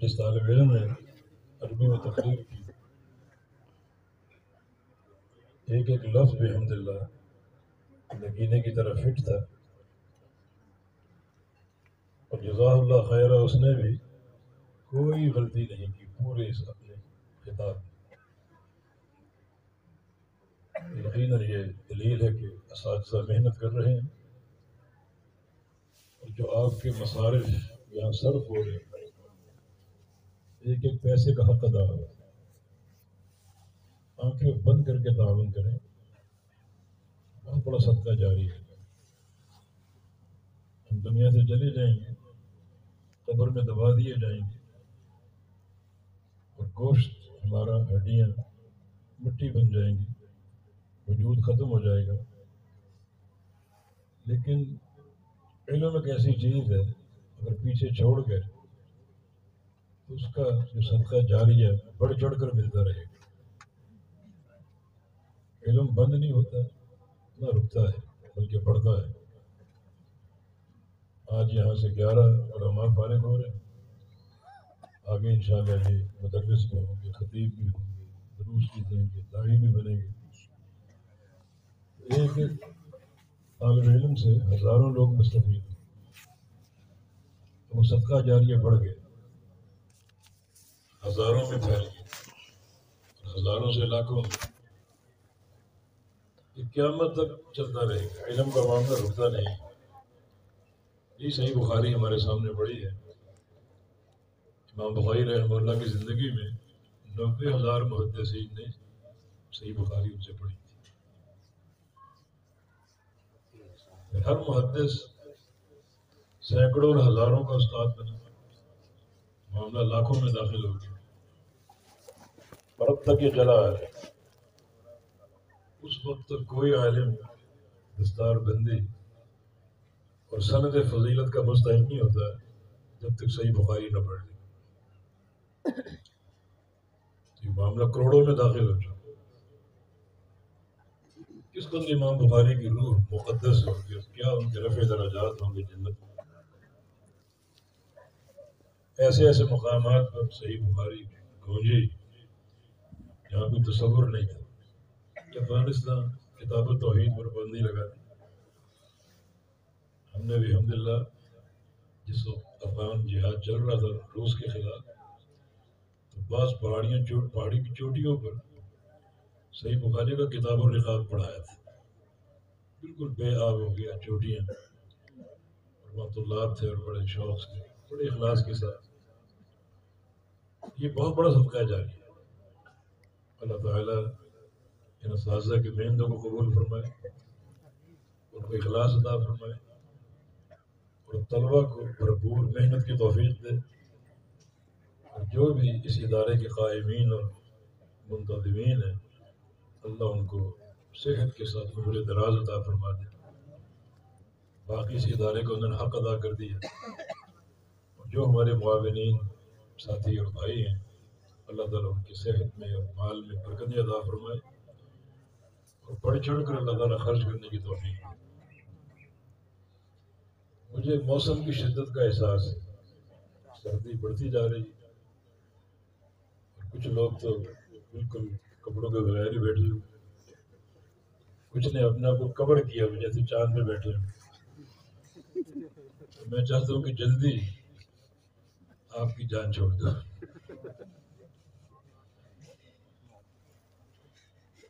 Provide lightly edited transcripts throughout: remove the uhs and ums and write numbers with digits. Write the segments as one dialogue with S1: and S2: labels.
S1: جس طالب علم نے عربی میں تقریر کی، ایک ایک لفظ بھی الحمدللہ نگینے کی طرح فٹ تھا، اور جزاہ اللہ خیر، اس نے بھی کوئی غلطی نہیں کی پورے اس اپنے خطاب میں۔ یقیناً یہ دلیل ہے کہ اساتذہ محنت کر رہے ہیں، اور جو آپ کے مصارف یہاں صرف ہو رہے ہیں، ایک ایک پیسے کا حق ادا ہو۔ آنکھیں بند کر کے تعاون کریں، بہت بڑا صدقہ جاری ہے۔ ہم دنیا سے چلے جائیں گے، قبر میں دبا دیے جائیں گے، اور گوشت ہمارا، ہڈیاں مٹی بن جائیں گی، وجود ختم ہو جائے گا، لیکن علم ایک ایسی چیز ہے، اگر پیچھے چھوڑ گئے تو اس کا جو صدقہ جاری ہے بڑھ چڑھ کر ملتا رہے گا۔ علم بند نہیں ہوتا، نہ رکتا ہے، بلکہ بڑھتا ہے۔ آج یہاں سے 11 علماء فارغ ہو رہے ہیں، آگے انشاءاللہ یہ مدرس بھی ہوں گے، خطیب بھی ہوں گے، دروس بھی دیں گے، داعی بھی بنیں گے۔ ایک ایک طالب علم سے ہزاروں لوگ مستفید ہیں، تو وہ صدقہ جاریہ بڑھ گئے، ہزاروں میں پھیل گئے، ہزاروں سے لاکھوں میں۔ یہ قیامت تک چلتا رہے گا، علم کا معاملہ رکتا نہیں۔ یہ صحیح بخاری ہمارے سامنے پڑی ہے۔ امام بخاری رحمہ اللہ کی زندگی میں 90,000 محدثین نے صحیح بخاری ان سے پڑھی تھی۔ ہر محدث سینکڑوں اور ہزاروں کا استاد بنا، معاملہ لاکھوں میں داخل ہو گیا، اور اب تک یہ چلا آ رہا ہے۔ اس وقت تک کوئی عالم دستار بندی اور سند فضیلت کا مستحق نہیں ہوتا جب تک صحیح بخاری نہ پڑھ لے۔ یہ معاملہ کروڑوں میں داخل ہو چکا۔ کس قدر امام بخاری کی روح مقدس ہوگی، کیا ان کے رفع درجات ہوں گے جنت میں۔ ایسے ایسے مقامات پر صحیح بخاری گونجی جہاں کوئی تصور نہیں تھا۔ افغانستان کتاب توحید پر پابندی لگا دی۔ ہم نے بھی الحمدللہ جس وقت افغان جہاد چل رہا تھا روس کے خلاف، تو بعض پہاڑی کی چوٹیوں پر صحیح بخاری کا کتاب اور رقاب پڑھایا تھا، بالکل بے آب ہو گیا چوٹیاں، اور وہاں طلاب تھے اور بڑے شوق سے، بڑے اخلاص کے ساتھ۔ یہ بہت بڑا صدقہ جاری ہے۔ اللہ تعالیٰ ان اساتذہ کی محنتوں کو قبول فرمائے، ان کو اخلاص عطا فرمائے، اور طلبہ کو بھرپور محنت کی توفیق دے، اور جو بھی اس ادارے کے قائمین اور منتظمین ہیں، اللہ ان کو صحت کے ساتھ عمر دراز عطا فرما دے۔ باقی اس ادارے کو انہوں نے حق ادا کر دیا، اور جو ہمارے معاونین ساتھی اور بھائی ہیں، اللہ تعالیٰ ان کی صحت میں اور مال میں برکت عطا فرمائے، اور بڑھ چڑھ کر اللہ تعالیٰ خرچ کرنے کی توفیق دے۔ مجھے موسم کی شدت کا احساس ہے، سردی بڑھتی جا رہی ہے، اور کچھ لوگ تو بالکل کپڑوں کے بغیر ہی بیٹھے ہوئے، کچھ نے اپنے آپ کو کور کیا ہوئے جیسے چاند پہ بیٹھے ہوئے۔ میں چاہتا ہوں کہ جلدی آپ کی جان چھوڑ دو۔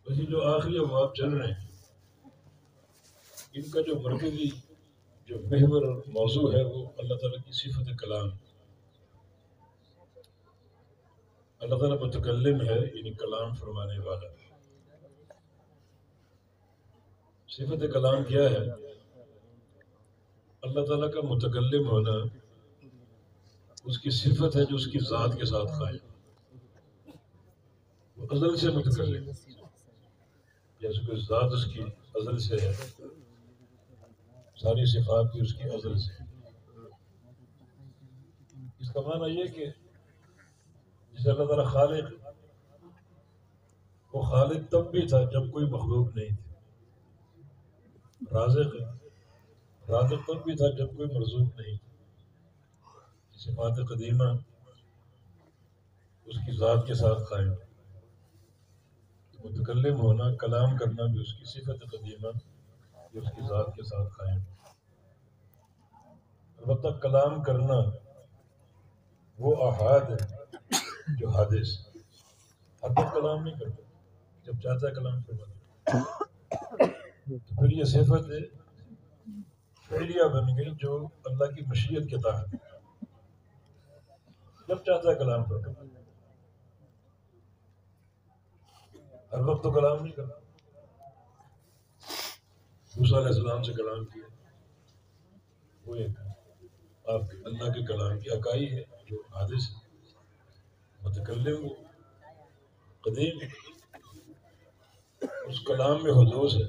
S1: ویسے جو آخری ابواب چل رہے ہیں، ان کا جو مرکزی جو محور اور موضوع ہے وہ اللہ تعالیٰ کی صفت کلام۔ اللہ تعالیٰ متکلم ہے، یعنی کلام فرمانے والا۔ صفت کلام کیا ہے؟ اللہ تعالیٰ کا متکلم ہونا اس کی صفت ہے جو اس کی ذات کے ساتھ قائم۔ وہ ازل سے متکلم، جیسے کوئی ذات اس کی ازل سے ہے، ساری صفات بھی اس کی ازل سے ہے۔ اس کا معنی یہ کہ جسے اللہ تعالیٰ خالق، وہ خالق تب بھی تھا جب کوئی مخلوق نہیں تھی۔ رازق ہے، رازق تب بھی تھا جب کوئی مرزوق نہیں تھا۔ صفات قدیمہ اس کی ذات کے ساتھ قائم ہے۔ متکلم ہونا، کلام کرنا بھی اس کی صفت قدیمہ جو اس کی ذات کے ساتھ قائم ہے۔ البتہ کلام کرنا وہ احاد ہے جو حادث ہر وقت کلام نہیں کرتا، جب چاہتا ہے کلام کرتا ہے۔ تو پھر یہ صفت فعلیہ بن گئی جو اللہ کی مشیت کے تحت جب چاہتا ہے کلام کرتا ہے، ہر وقت تو کلام نہیں کرتا۔ موسیٰ علیہ السلام سے کلام کیا، وہ ایک آپ کے اللہ کے کلام کی اکائی ہے جو حادث ہے، متکلم وہ قدیم، اس کلام میں حدوث ہے۔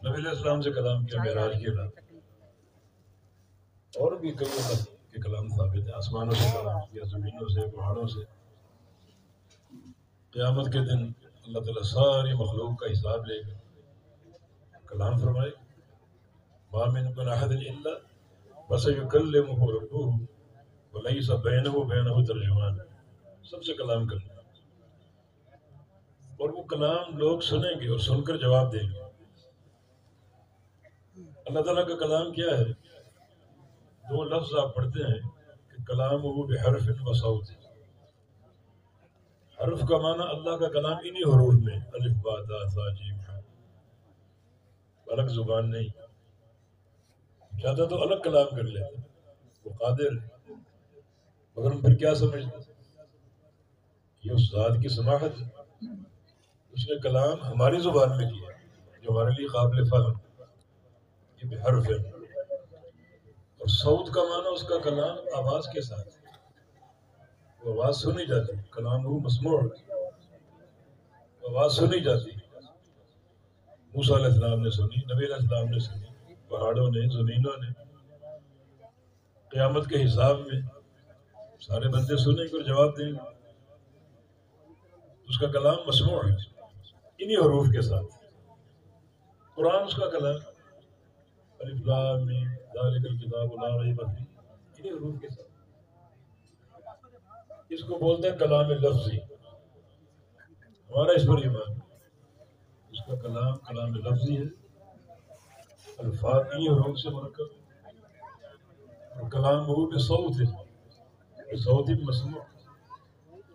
S1: نبی علیہ السلام سے کلام کیا معراج کی رات، اور بھی کئی اللہ کے کلام ثابت ہیں، آسمانوں سے کلام کیا، زمینوں سے، پہاڑوں سے۔ قیامت کے دن اللہ تعالیٰ ساری مخلوق کا حساب لے گا، کلام فرمائے ما منکم من احد الا وسیکلمہ ربہ ولیس بینہ وبینہ ترجمان، سب سے کلام کرنا، اور وہ کلام لوگ سنیں گے اور سن کر جواب دیں گے۔ اللہ تعالیٰ کا کلام کیا ہے؟ دو لفظ آپ پڑھتے ہیں کہ کلام وہ بحرف و صوت، حرف کا معنی اللہ کا کلام انہی حروف میں، الف با تا ثا جیم حا، الگ زبان نہیں، چاہتا تو الگ کلام کر لیتا، وہ قادر ہے، مگر ہم پھر کیا سمجھتے؟ یہ اس ذات کی سماحت ہے، اس نے کلام ہماری زبان میں کیا جو ہمارے لیے قابل فہم، یہ بحرف ہے۔ اور صوت کا معنی اس کا کلام آواز کے ساتھ، وہ آواز سنی جاتی، کلام وہ مسموع، آواز سنی جاتی۔ موسیٰ علیہ السلام نے سنی، نبی علیہ السلام نے سنی، پہاڑوں نے، زمینوں نے، قیامت کے حساب میں سارے بندے سنیں گے اور جواب دیں گے۔ اس کا کلام مسموع ہے انہی حروف کے ساتھ۔ قرآن اس کا کلام، الف لام میم ذالک الکتاب لا ریب فیہ، انہی حروف کے ساتھ۔ اس کو بولتے ہیں کلام لفظی، ہمارا اس پر ایمان، اس کا کلام کلام لفظی ہے، الفاظ انہی حروف سے مرکب ہے، اور کلام وہ بصوت ہے، بصوت مسموع،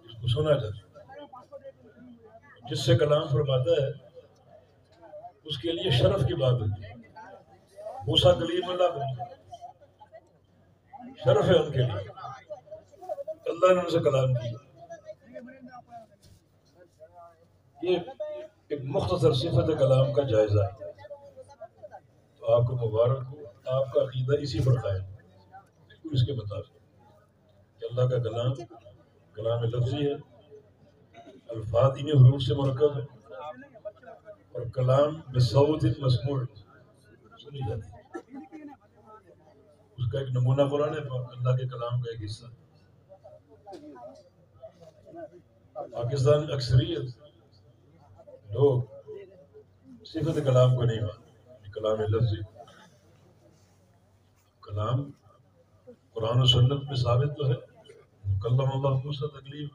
S1: اس کو سنا جاتا ہے۔ جس سے کلام فرماتا ہے اس کے لیے شرف کی بات ہوتی ہے۔ موسیٰ کلیم اللہ بن، شرف ہے ان کے لیے، اللہ نے ان سے کلام کیا۔ یہ ایک مختصر صفت کلام کا جائزہ ہے، تو آپ کو مبارک ہو، آپ کا عقیدہ اسی پر قائم ہے، بالکل اس کے مطابق کہ اللہ کا کلام کلام لفظی ہے، الفاظ انہی حروف سے مرکب ہے، اور کلام بصوت مسموع سنی جاتی ہے۔ اس کا ایک نمونہ قرآن ہے، اللہ کے کلام کا ایک حصہ۔ پاکستان میں اکثریت لوگ صفت کلام کو نہیں مانتے، کلام لفظی، کلام قرآن و سنت میں ثابت تو ہے، کلم اللہ موسیٰ تکلیم،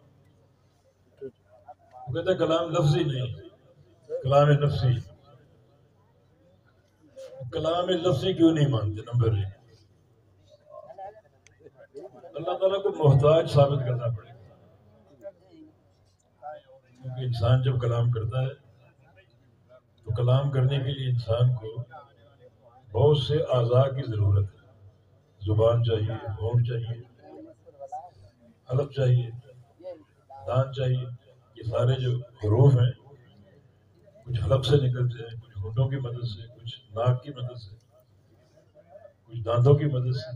S1: وہ کہتے ہیں کلام لفظی نہیں، کلام نفسی۔ کلام لفظی کیوں نہیں مانتے؟ نمبر ایک، اللہ تعالیٰ کو محتاج ثابت کرنا پڑے گا، کیونکہ انسان جب کلام کرتا ہے تو کلام کرنے کے لیے انسان کو بہت سے اعضاء کی ضرورت ہے، زبان چاہیے، ہونٹ چاہیے، حلق چاہیے، دان چاہیے۔ یہ سارے جو حروف ہیں کچھ حلق سے نکلتے ہیں، کچھ ہونٹوں کی مدد سے، کچھ ناک کی مدد سے، کچھ دانتوں کی مدد سے۔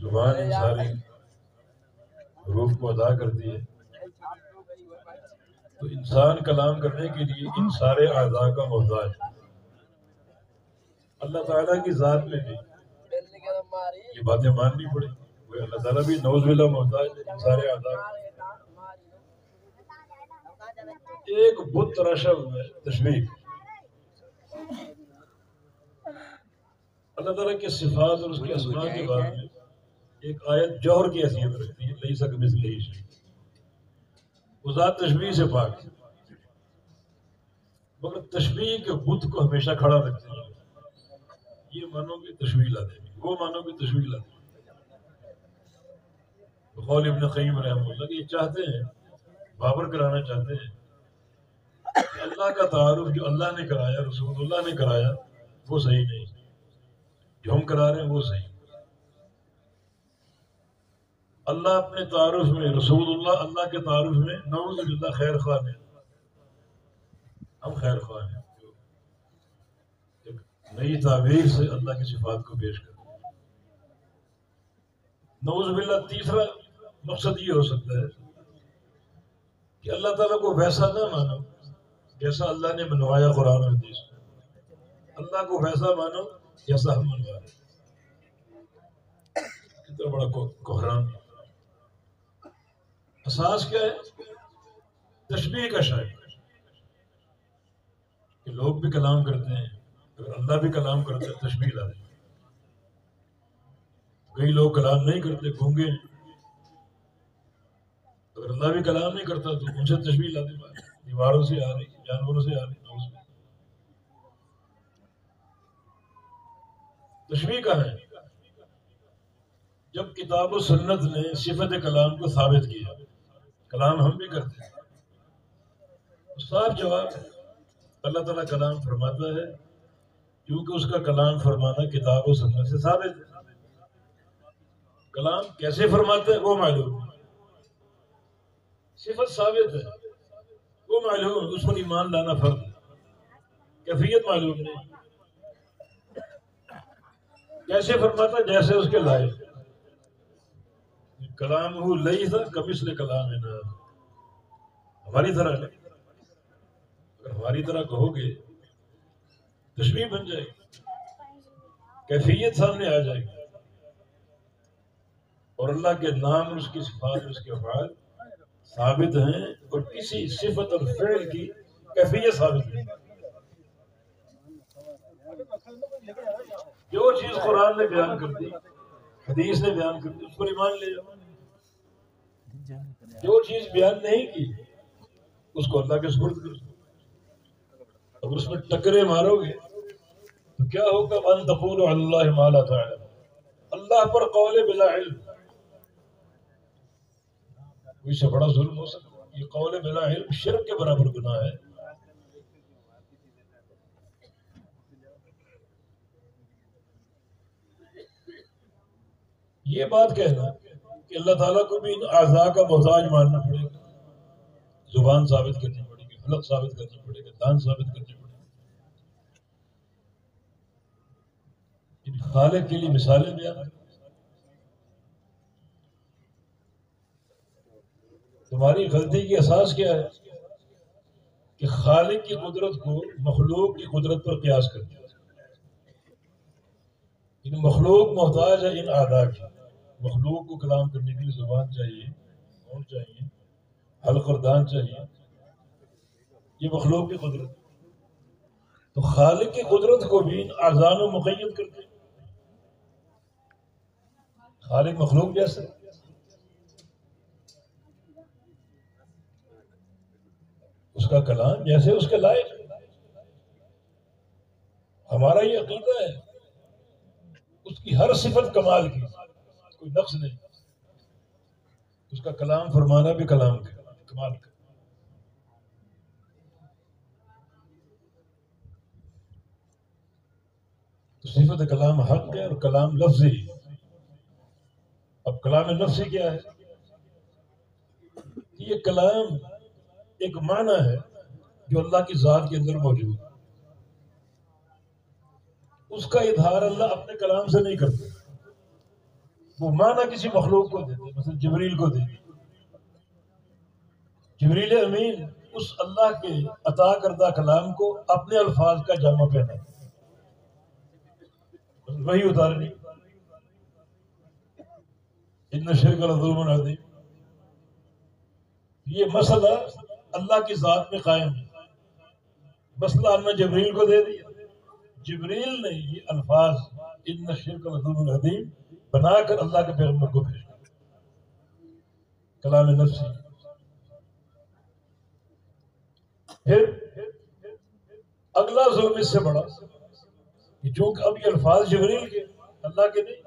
S1: زبان ان ساری حروف کو ادا کرتی ہے، تو انسان کلام کرنے کے لیے ان سارے اعضاء کا محتاج ہے۔ اللہ تعالیٰ کی ذات میں بھی یہ باتیں ماننی پڑے، وہ اللہ تعالیٰ بھی نعوذ باللہ محتاج ہے ان سارے اعضاء کا۔ ایک بت تراشا ہوا ہے تشبیہ، اللہ تعالیٰ کی صفات اور اس کے اسماء کے بارے میں ایک آیت جوہر کی حیثیت رکھتی ہے، لیس کمثلہ شیء، وہ ذات تشبیہ سے پاک ہے، مگر تشبیہ کے بت کو ہمیشہ کھڑا رکھتے ہیں. یہ مانو کہ تشبیہ لا دیں گے، وہ مانو کہ تشبیہ لا دیں گے. قول ابن قیم رحمہ اللہ کہ یہ چاہتے ہیں، بابر کرانا چاہتے ہیں کہ اللہ کا تعارف جو اللہ نے کرایا، رسول اللہ نے کرایا، وہ صحیح نہیں، جو ہم کرا رہے ہیں وہ صحیح. اللہ اپنے تعارف میں، رسول اللہ اللہ کے تعارف میں نعوذ باللہ خیر خواہ ہیں، ہم خیر خواہ ہیں. ایک نئی تعبیر سے اللہ کی صفات کو پیش کریں. نعوذ باللہ تیسرا مقصد یہ ہو سکتا ہے کہ اللہ تعالیٰ کو ویسا نہ مانو جیسا اللہ نے منوایا قرآن و حدیث میں، اللہ کو ویسا مانو جیسا ہم منوا رہے. کتنا بڑا کوحران. اساس کیا ہے؟ تشبیہ کا شاعر کہ لوگ بھی کلام کرتے ہیں، اگر اللہ بھی کلام کرتے ہیں تشبیہ لا دیں. کئی لوگ کلام نہیں کرتے، گونگے ہیں، اگر اللہ بھی کلام نہیں کرتا تو ان سے تشبیہ لا دیں. دیواروں سے آ رہی، جانوروں سے آ رہی. تشبیہ کہاں ہے؟ جب کتاب و سنت نے صفت کلام کو ثابت کیا، کلام ہم بھی کرتے ہیں، صاف جواب ہے اللہ تعالیٰ کلام فرماتا ہے کیونکہ اس کا کلام فرمانا کتاب و سنت سے ثابت ہے. کلام کیسے فرماتا ہے وہ معلوم ہے، صفت ثابت ہے وہ معلوم ہے، اس پر ایمان لانا فرض ہے. کیفیت معلوم نہیں، کیسے فرماتا جیسے اس کے لائق. کلام ہو لیس کمثل کلام ہے نا، ہماری طرح نہیں. اگر ہماری طرح کہو گے تشبیہ بن جائے گی، کیفیت سامنے آ جائے گی، اور اللہ کے نام، اس کی صفات، اس کے افعال ثابت ہیں، اور کسی صفت اور فعل کی کیفیت ثابت نہیں. جو چیز قرآن نے بیان کر دی، حدیث نے بیان کر دی، اس پر ایمان لے جاؤ. جو چیز بیان نہیں کی اس کو اللہ کے سپرد کرو. اگر اس میں ٹکرے مارو گے تو کیا ہوگا؟ ان تقولوا علی اللہ ما لا تعلمون، اللہ پر قول بلا علم. کوئی سے بڑا ظلم ہو سکتا ہے؟ یہ قول بلا علم شرک کے برابر گناہ ہے. یہ بات کہنا کہ اللہ تعالیٰ کو بھی ان اعضاء کا محتاج ماننا پڑے گا، زبان ثابت کرنی پڑے گی، حلق ثابت کرنا پڑے گا، دان ثابت کرنے پڑے گا. ان خالق کے لیے مثالیں بیان. تمہاری غلطی کی اساس کیا ہے کہ خالق کی قدرت کو مخلوق کی قدرت پر قیاس کر دیا. ان مخلوق محتاج ہے ان اعضاء کی. مخلوق کو کلام کرنے کے لیے زبان چاہیے، ہونٹ چاہیے، حلق اور دان چاہیے. یہ مخلوق کی قدرت. تو خالق کی قدرت کو بھی ان اعضاء میں مقید کرتے. خالق مخلوق جیسے، اس کا کلام جیسے اس کے لائق. ہمارا یہ عقیدہ ہے اس کی ہر صفت کمال کی، کوئی نقص نہیں. اس کا کلام فرمانا بھی کلام کا کمال کا. تو صفت کلام حق ہے اور کلام لفظی. اب کلام نفسی کیا ہے؟ یہ کلام ایک معنی ہے جو اللہ کی ذات کے اندر موجود ہے. اس کا اظہار اللہ اپنے کلام سے نہیں کرتے، وہ معنی کسی مخلوق کو دیتے. مثلا جبریل کو دیتے. جبریل امین اس اللہ کے عطا کردہ کلام کو اپنے الفاظ کا جامع پہنا، وہی اتارنی. ان شرک لظلم عظیم. یہ مسئلہ اللہ کی ذات میں قائم ہے. مسئلہ اللہ نے جبریل کو دے دیا. جبریل نے یہ الفاظ ان شرک لظلم عظیم بنا کر اللہ کے پیغمبر کو بھیجا، کلام نفسی۔ پھر اگلا ظلم اس سے بڑا کہ چونکہ اب یہ الفاظ جبریل کے اللہ کے نہیں،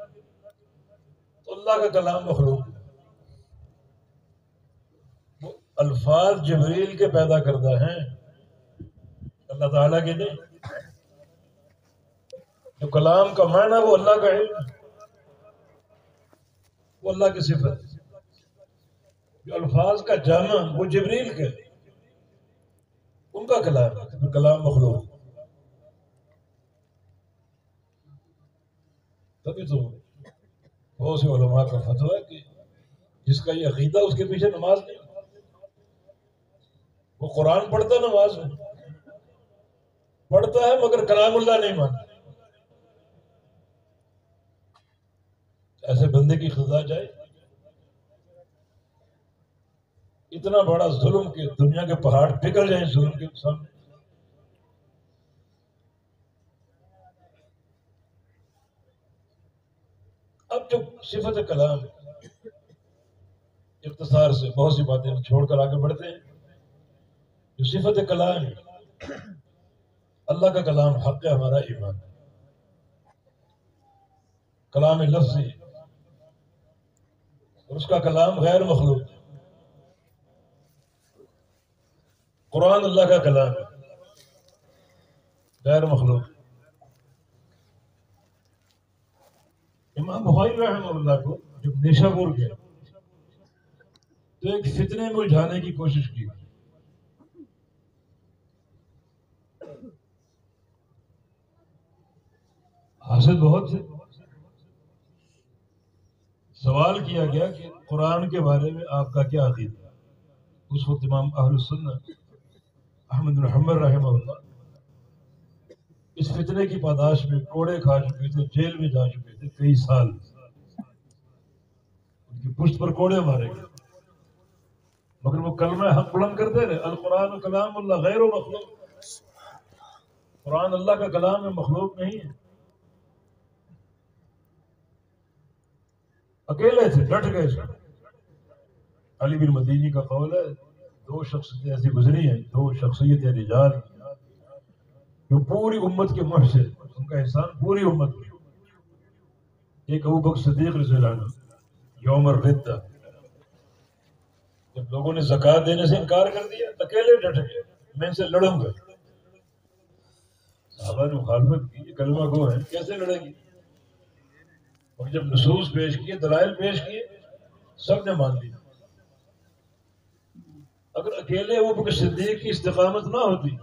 S1: تو اللہ کا کلام مخلوق ہے۔ وہ الفاظ جبریل کے پیدا کردہ ہیں، اللہ تعالیٰ کے نہیں۔ جو کلام کا معنی وہ اللہ کا علم ہے، وہ اللہ کی صفت ہے۔ جو الفاظ کا جامع وہ جبریل کے، ان کا کلام ہے، کلام مخلوق۔ تبھی تو بہت سے علماء کا فتویٰ ہے کہ جس کا یہ عقیدہ اس کے پیچھے نماز نہیں، وہ قرآن پڑھتا نماز میں پڑھتا ہے مگر کلام اللہ نہیں مانتا۔ ایسے بندے کی خدا جائے اتنا بڑا ظلم کہ دنیا کے پہاڑ پگھل جائیں ظلم کے سامنے۔ اب جو صفت کلام اختصار سے بہت سی باتیں چھوڑ کر آگے بڑھتے ہیں۔ جو صفت کلام ہے، اللہ کا کلام حق ہے، ہمارا ایمان ہے۔ کلام لفظی اور اس کا کلام غیر مخلوق ہے۔ قرآن اللہ کا کلام ہے، غیر مخلوق۔ امام بخاری رحمہ اللہ کو جب نیشا پور گئے تو ایک فتنے میں الجھانے کی کوشش کی۔ حاصل بہت سے، سوال کیا گیا کہ قرآن کے بارے میں آپ کا کیا عقیدہ ہے؟ اس وقت امام اہل السنت احمد بن حنبل رحمہ اللہ اس فتنے کی پاداش میں کوڑے کھا چکے تھے، جیل میں جا چکے تھے کئی سال، ان کی پشت پر کوڑے مارے گئے، مگر وہ کلمہ حق بلند کرتے رہے، القرآن کلام اللہ غیر مخلوق۔ قرآن اللہ کا کلام ہے، مخلوق نہیں ہے۔ اکیلے تھے، ڈٹ گئے تھے۔ علی بن مدینی کا قول ہے، دو شخصیتیں ایسی گزری ہیں، دو شخصیتیں رجال جو پوری امت کے محسن، ان کا احسان پوری امت میں۔ ایک ابو بکر صدیق رضی اللہ عنہ یوم الردہ، جب لوگوں نے زکوٰۃ دینے سے انکار کر دیا، اکیلے ڈٹ گئے، میں ان سے لڑوں گا۔ صحابہ نے مخالفت کی، یہ کلمہ گو ہیں، کیسے لڑیں گے؟ اور جب نصوص پیش کیے، دلائل پیش کیے، سب نے مان لیا۔ اگر اکیلے ابو بکر صدیق کی استقامت نہ ہوتی،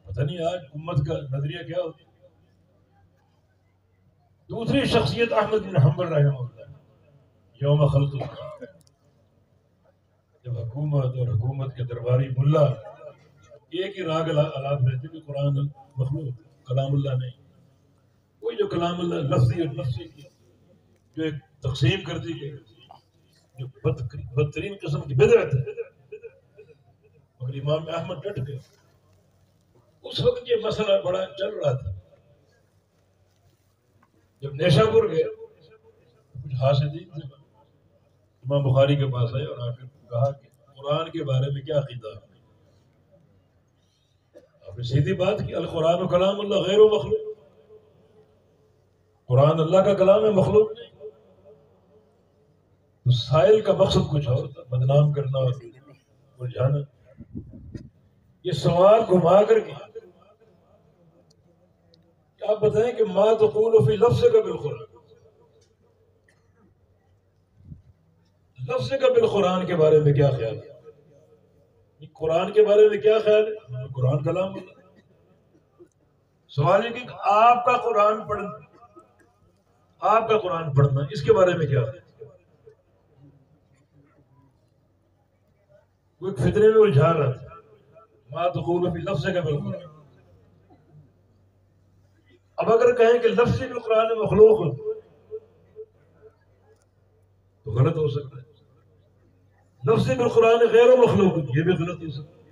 S1: پتہ نہیں آج امت کا نظریہ کیا ہوتا۔ دوسری شخصیت احمد بن حنبل رحمہ اللہ یوم خلق اللہ، جب حکومت اور حکومت کے درباری ملا ایک ہی راگ الاپ رہتے کہ قرآن مخلوق، کلام اللہ نہیں۔ وہی جو کلام اللہ لفظی اور نفسی کی جو ایک تقسیم کر دی گئی، جو بدترین قسم کی بدعت ہے، مگر امام احمد ڈٹ گئے۔ اس وقت یہ مسئلہ بڑا چل رہا تھا۔ جب نیشا پور گئے، کچھ حاسدین تھے، امام بخاری کے پاس آئے اور آ کر کہا کہ قرآن کے بارے میں کیا عقیدہ ہے؟ آپ نے سیدھی بات کی، القرآن کلام اللہ غیر مخلوق، قرآن اللہ کا کلام ہے، مخلوق نہیں۔ تو سائل کا مقصد کچھ اور تھا، بدنام کرنا اور الجھانا۔ یہ سوال گھما کر کے آپ بتائیں کہ ما تقول فی لفظک بالقرآن، لفظک بالقرآن کے بارے میں کیا خیال ہے؟ قرآن کے بارے میں کیا خیال ہے؟ قرآن کلام اللہ۔ سوال یہ کہ آپ کا قرآن پڑھنا اس کے بارے میں کیا ہے؟ وہ ایک فتنے میں الجھا رہا تھا، ما تقول فی لفظک بالقرآن۔ اب اگر کہیں کہ لفظ بالقرآن مخلوق ہو تو غلط ہو سکتا ہے، لفظ بالقرآن غیر مخلوق یہ بھی غلط ہو سکتا ہے،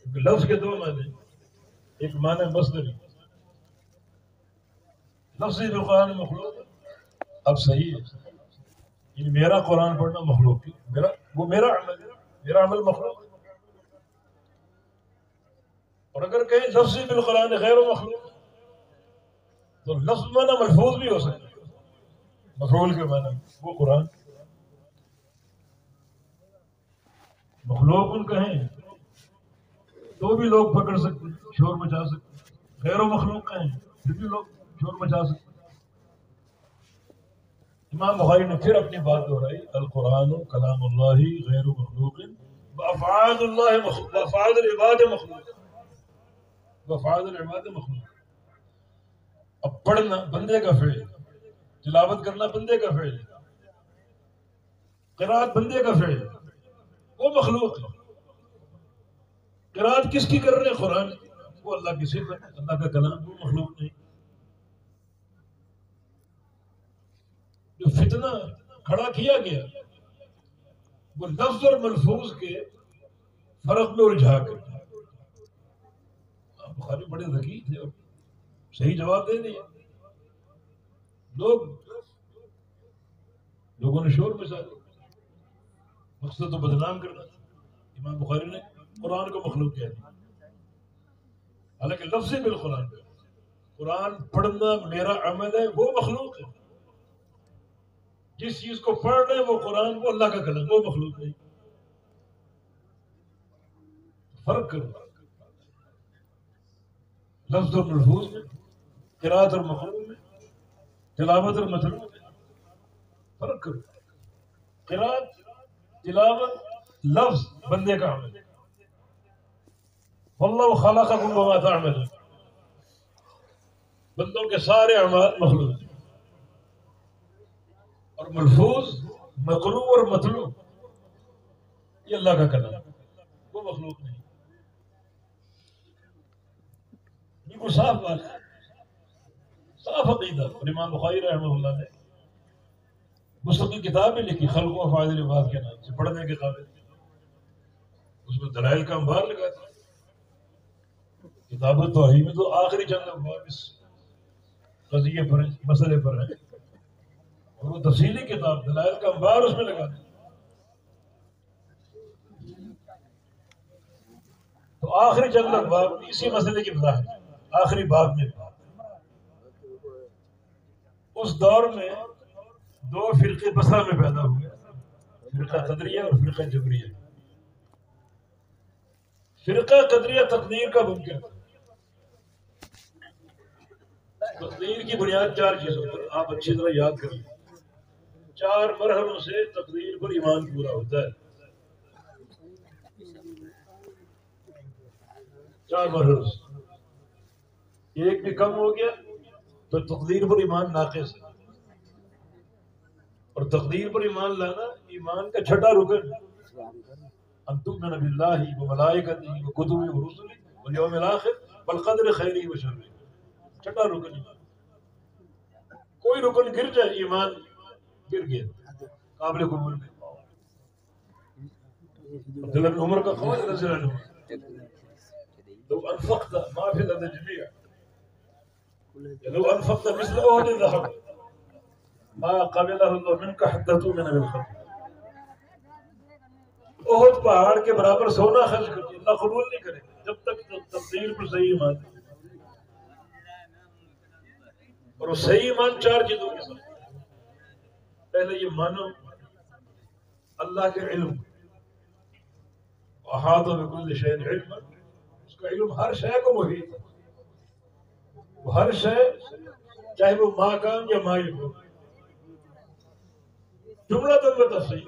S1: کیونکہ لفظ کے دو معنی، ایک معنی مصدری، لفظی بالقرآن مخلوق ہے. اب صحیح ہے، یعنی میرا قرآن پڑھنا مخلوق ہے، میرا عمل ہے، میرا عمل مخلوق ہے. اور اگر کہیں لفظی بالقرآن غیر مخلوق تو لفظ معنی ملفوظ بھی ہو سکتا ہے، مفعول کے معنی وہ قرآن. مخلوق ان کہیں تو بھی لوگ پکڑ سکتے ہیں، شور مچا سکتے ہیں. غیر و مخلوق کہیں پھر بھی لوگ شور مچا سکتے ہیں. امام بخاری نے پھر اپنی بات دہرائی، القرآن کلام اللہ غیر مخلوق وافعال اللہ مخلوق وافعال العباد مخلوق وافعال العباد مخلوق. اب پڑھنا بندے کا فعل ہے، تلاوت کرنا بندے کا فعل ہے، قرات بندے کا فعل ہے، وہ مخلوق ہے. قرات کس کی کر رہے ہیں؟ قرآن کی. وہ اللہ کی صفت ہے، اللہ کا کلام، وہ مخلوق نہیں. جو فتنہ کھڑا کیا گیا وہ لفظ اور ملفوظ کے فرق میں الجھا کر. بخاری بڑے ذکی تھے اور صحیح جواب دے دیا. لوگوں نے شور مچا دیا، مقصد تو بدنام کرنا تھا. امام بخاری نے قرآن کو مخلوق کہہ دیا، حالانکہ لفظ بالقرآن قرآن پڑھنا میرا عمل ہے، وہ مخلوق ہے. جس چیز کو پڑھ رہے ہیں وہ قرآن، وہ اللہ کا کلام، وہ مخلوق نہیں. فرق کرو لفظ اور ملفوظ میں، قرات اور مقروء میں، تلاوت اور مطلوع میں فرق کرو. قرات تلاوت لفظ بندے کا عمل ہے. واللہ خلقکم وما تعملون، بندوں کے سارے اعمال مخلوق ہیں. اور ملفوظ مقروء اور مطلوع یہ اللہ کا کلام، وہ مخلوق نہیں. یہ کوئی صاف بات ہے، صاف عقیدہ. اور امام بخاری رحمہ اللہ نے مستقل کتاب بھی لکھی خلق و افعال العباد کے نام سے، پڑھنے کے قابل. اس میں دلائل کا انبار لگا تھا. کتاب التوحید میں تو آخری چند ابواب اس قضیے پر ہیں، مسئلے پر ہیں، اور وہ تفصیلی کتاب دلائل کا انبار اس میں لگا دیا. تو آخری چند ابواب اسی مسئلے کی وضاحت. آخری باب میں اس دور میں دو فرقے بصرہ میں پیدا ہوئے، فرقہ قدریہ اور فرقہ جبریہ. فرقہ قدریہ تقدیر کا منکر تھا. تقدیر کی بنیاد چار چیزوں پر، آپ اچھی طرح یاد کریں. 4 مرحلوں سے تقدیر پر ایمان پورا ہوتا ہے. 4 مرحلوں سے ایک بھی کم ہو گیا تو تقدیر پر ایمان ناقص ہے. اور تقدیر پر ایمان لانا ایمان کا چھٹا رکن ہے. ان تؤمن باللہ وملائکتہ وکتبہ ورسلہ والیوم الآخر والقدر خیرہ وشرہ. چھٹا رکن ایمان. کوئی رکن گر جائے ایمان گر گیا، قابل قبول نہیں. عبداللہ بن عمر کا قول رضی اللہ عنہ، لو انفقت ما فی الارض جميعا لو انفقت مثل احد ذهب ما قبله الله منك حتى تؤمن بالخلق. احد پہاڑ کے برابر سونا خرچ کرتی اللہ قبول نہیں کرے جب تک تقدیر پر صحیح ایمان. اور وہ صحیح ایمان 4 چیزوں کے ساتھ. پہلے یہ مانو اللہ کے علم، احاط بكل شيء علما، اس کا علم ہر شے کو محیط ہے. وہ ہر شے چاہے وہ ما کان یا ما یکون، جملۃ و تفصیل.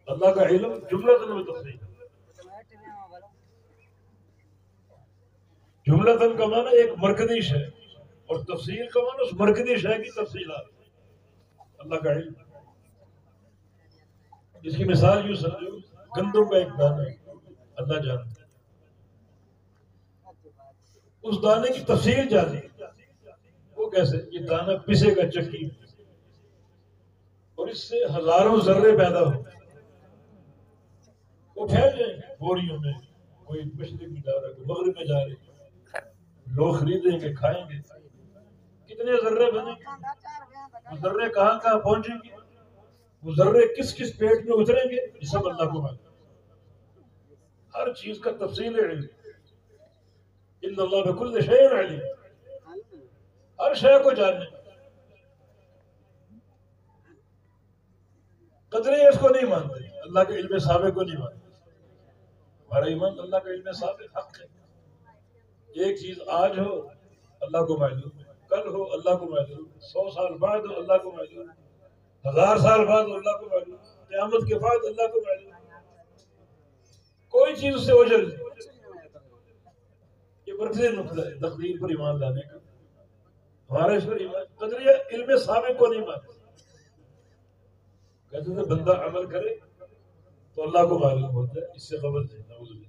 S1: اللہ کا علم جملۃ و تفصیل. جملۃ کا معنی ایک مرکزی شے، اور تفصیل کا معنی اس مرکزی شے کی تفصیلات. اللہ کا علم. اس کی مثال یوں سمجھو، گندم کا ایک دانہ اللہ جانتا ہے، اس دانے کی تفصیل جانی. وہ کیسے؟ یہ دانہ پسے گا چکی اور اس سے ہزاروں ذرے پیدا ہو، وہ پھیل جائیں گے بوریوں میں. کوئی مشرق میں جا رہا ہے، کوئی مغرب میں جا رہے ہیں، لوگ خریدیں گے، کھائیں گے، کتنے ذرے بنیں گے، وہ ذرے کہاں کہاں پہنچیں گے، وہ ذرے کس کس پیٹ میں اتریں گے، یہ سب اللہ کو معلوم۔ ہر چیز کا تفصیل علم، ان اللہ بکل شیء علیم، ہر شے کو جاننے۔ قدرے اس کو نہیں مانتے، اللہ کے علم سابق کو نہیں مانتے۔ ہمارا ایمان اللہ کا علم سابق حق ہے۔ ایک چیز آج ہو اللہ کو معلوم، کل ہو اللہ کو معلوم، 100 سال بعد ہو اللہ کو معلوم، 1000 سال بعد ہو اللہ کو معلوم، قیامت کے بعد اللہ کو معلوم۔ کوئی چیز اس سے اوجھل نہیں۔ یہ مرکزی نقطہ ہے تقدیر پر ایمان لانے کا۔ ہمارا اس پر ایمان، قدریہ علم سابق کو نہیں مانتے، کہتے ہیں بندہ عمل کرے تو اللہ کو معلوم ہوتا ہے، اس سے خبر نہیں، نعوذ باللہ۔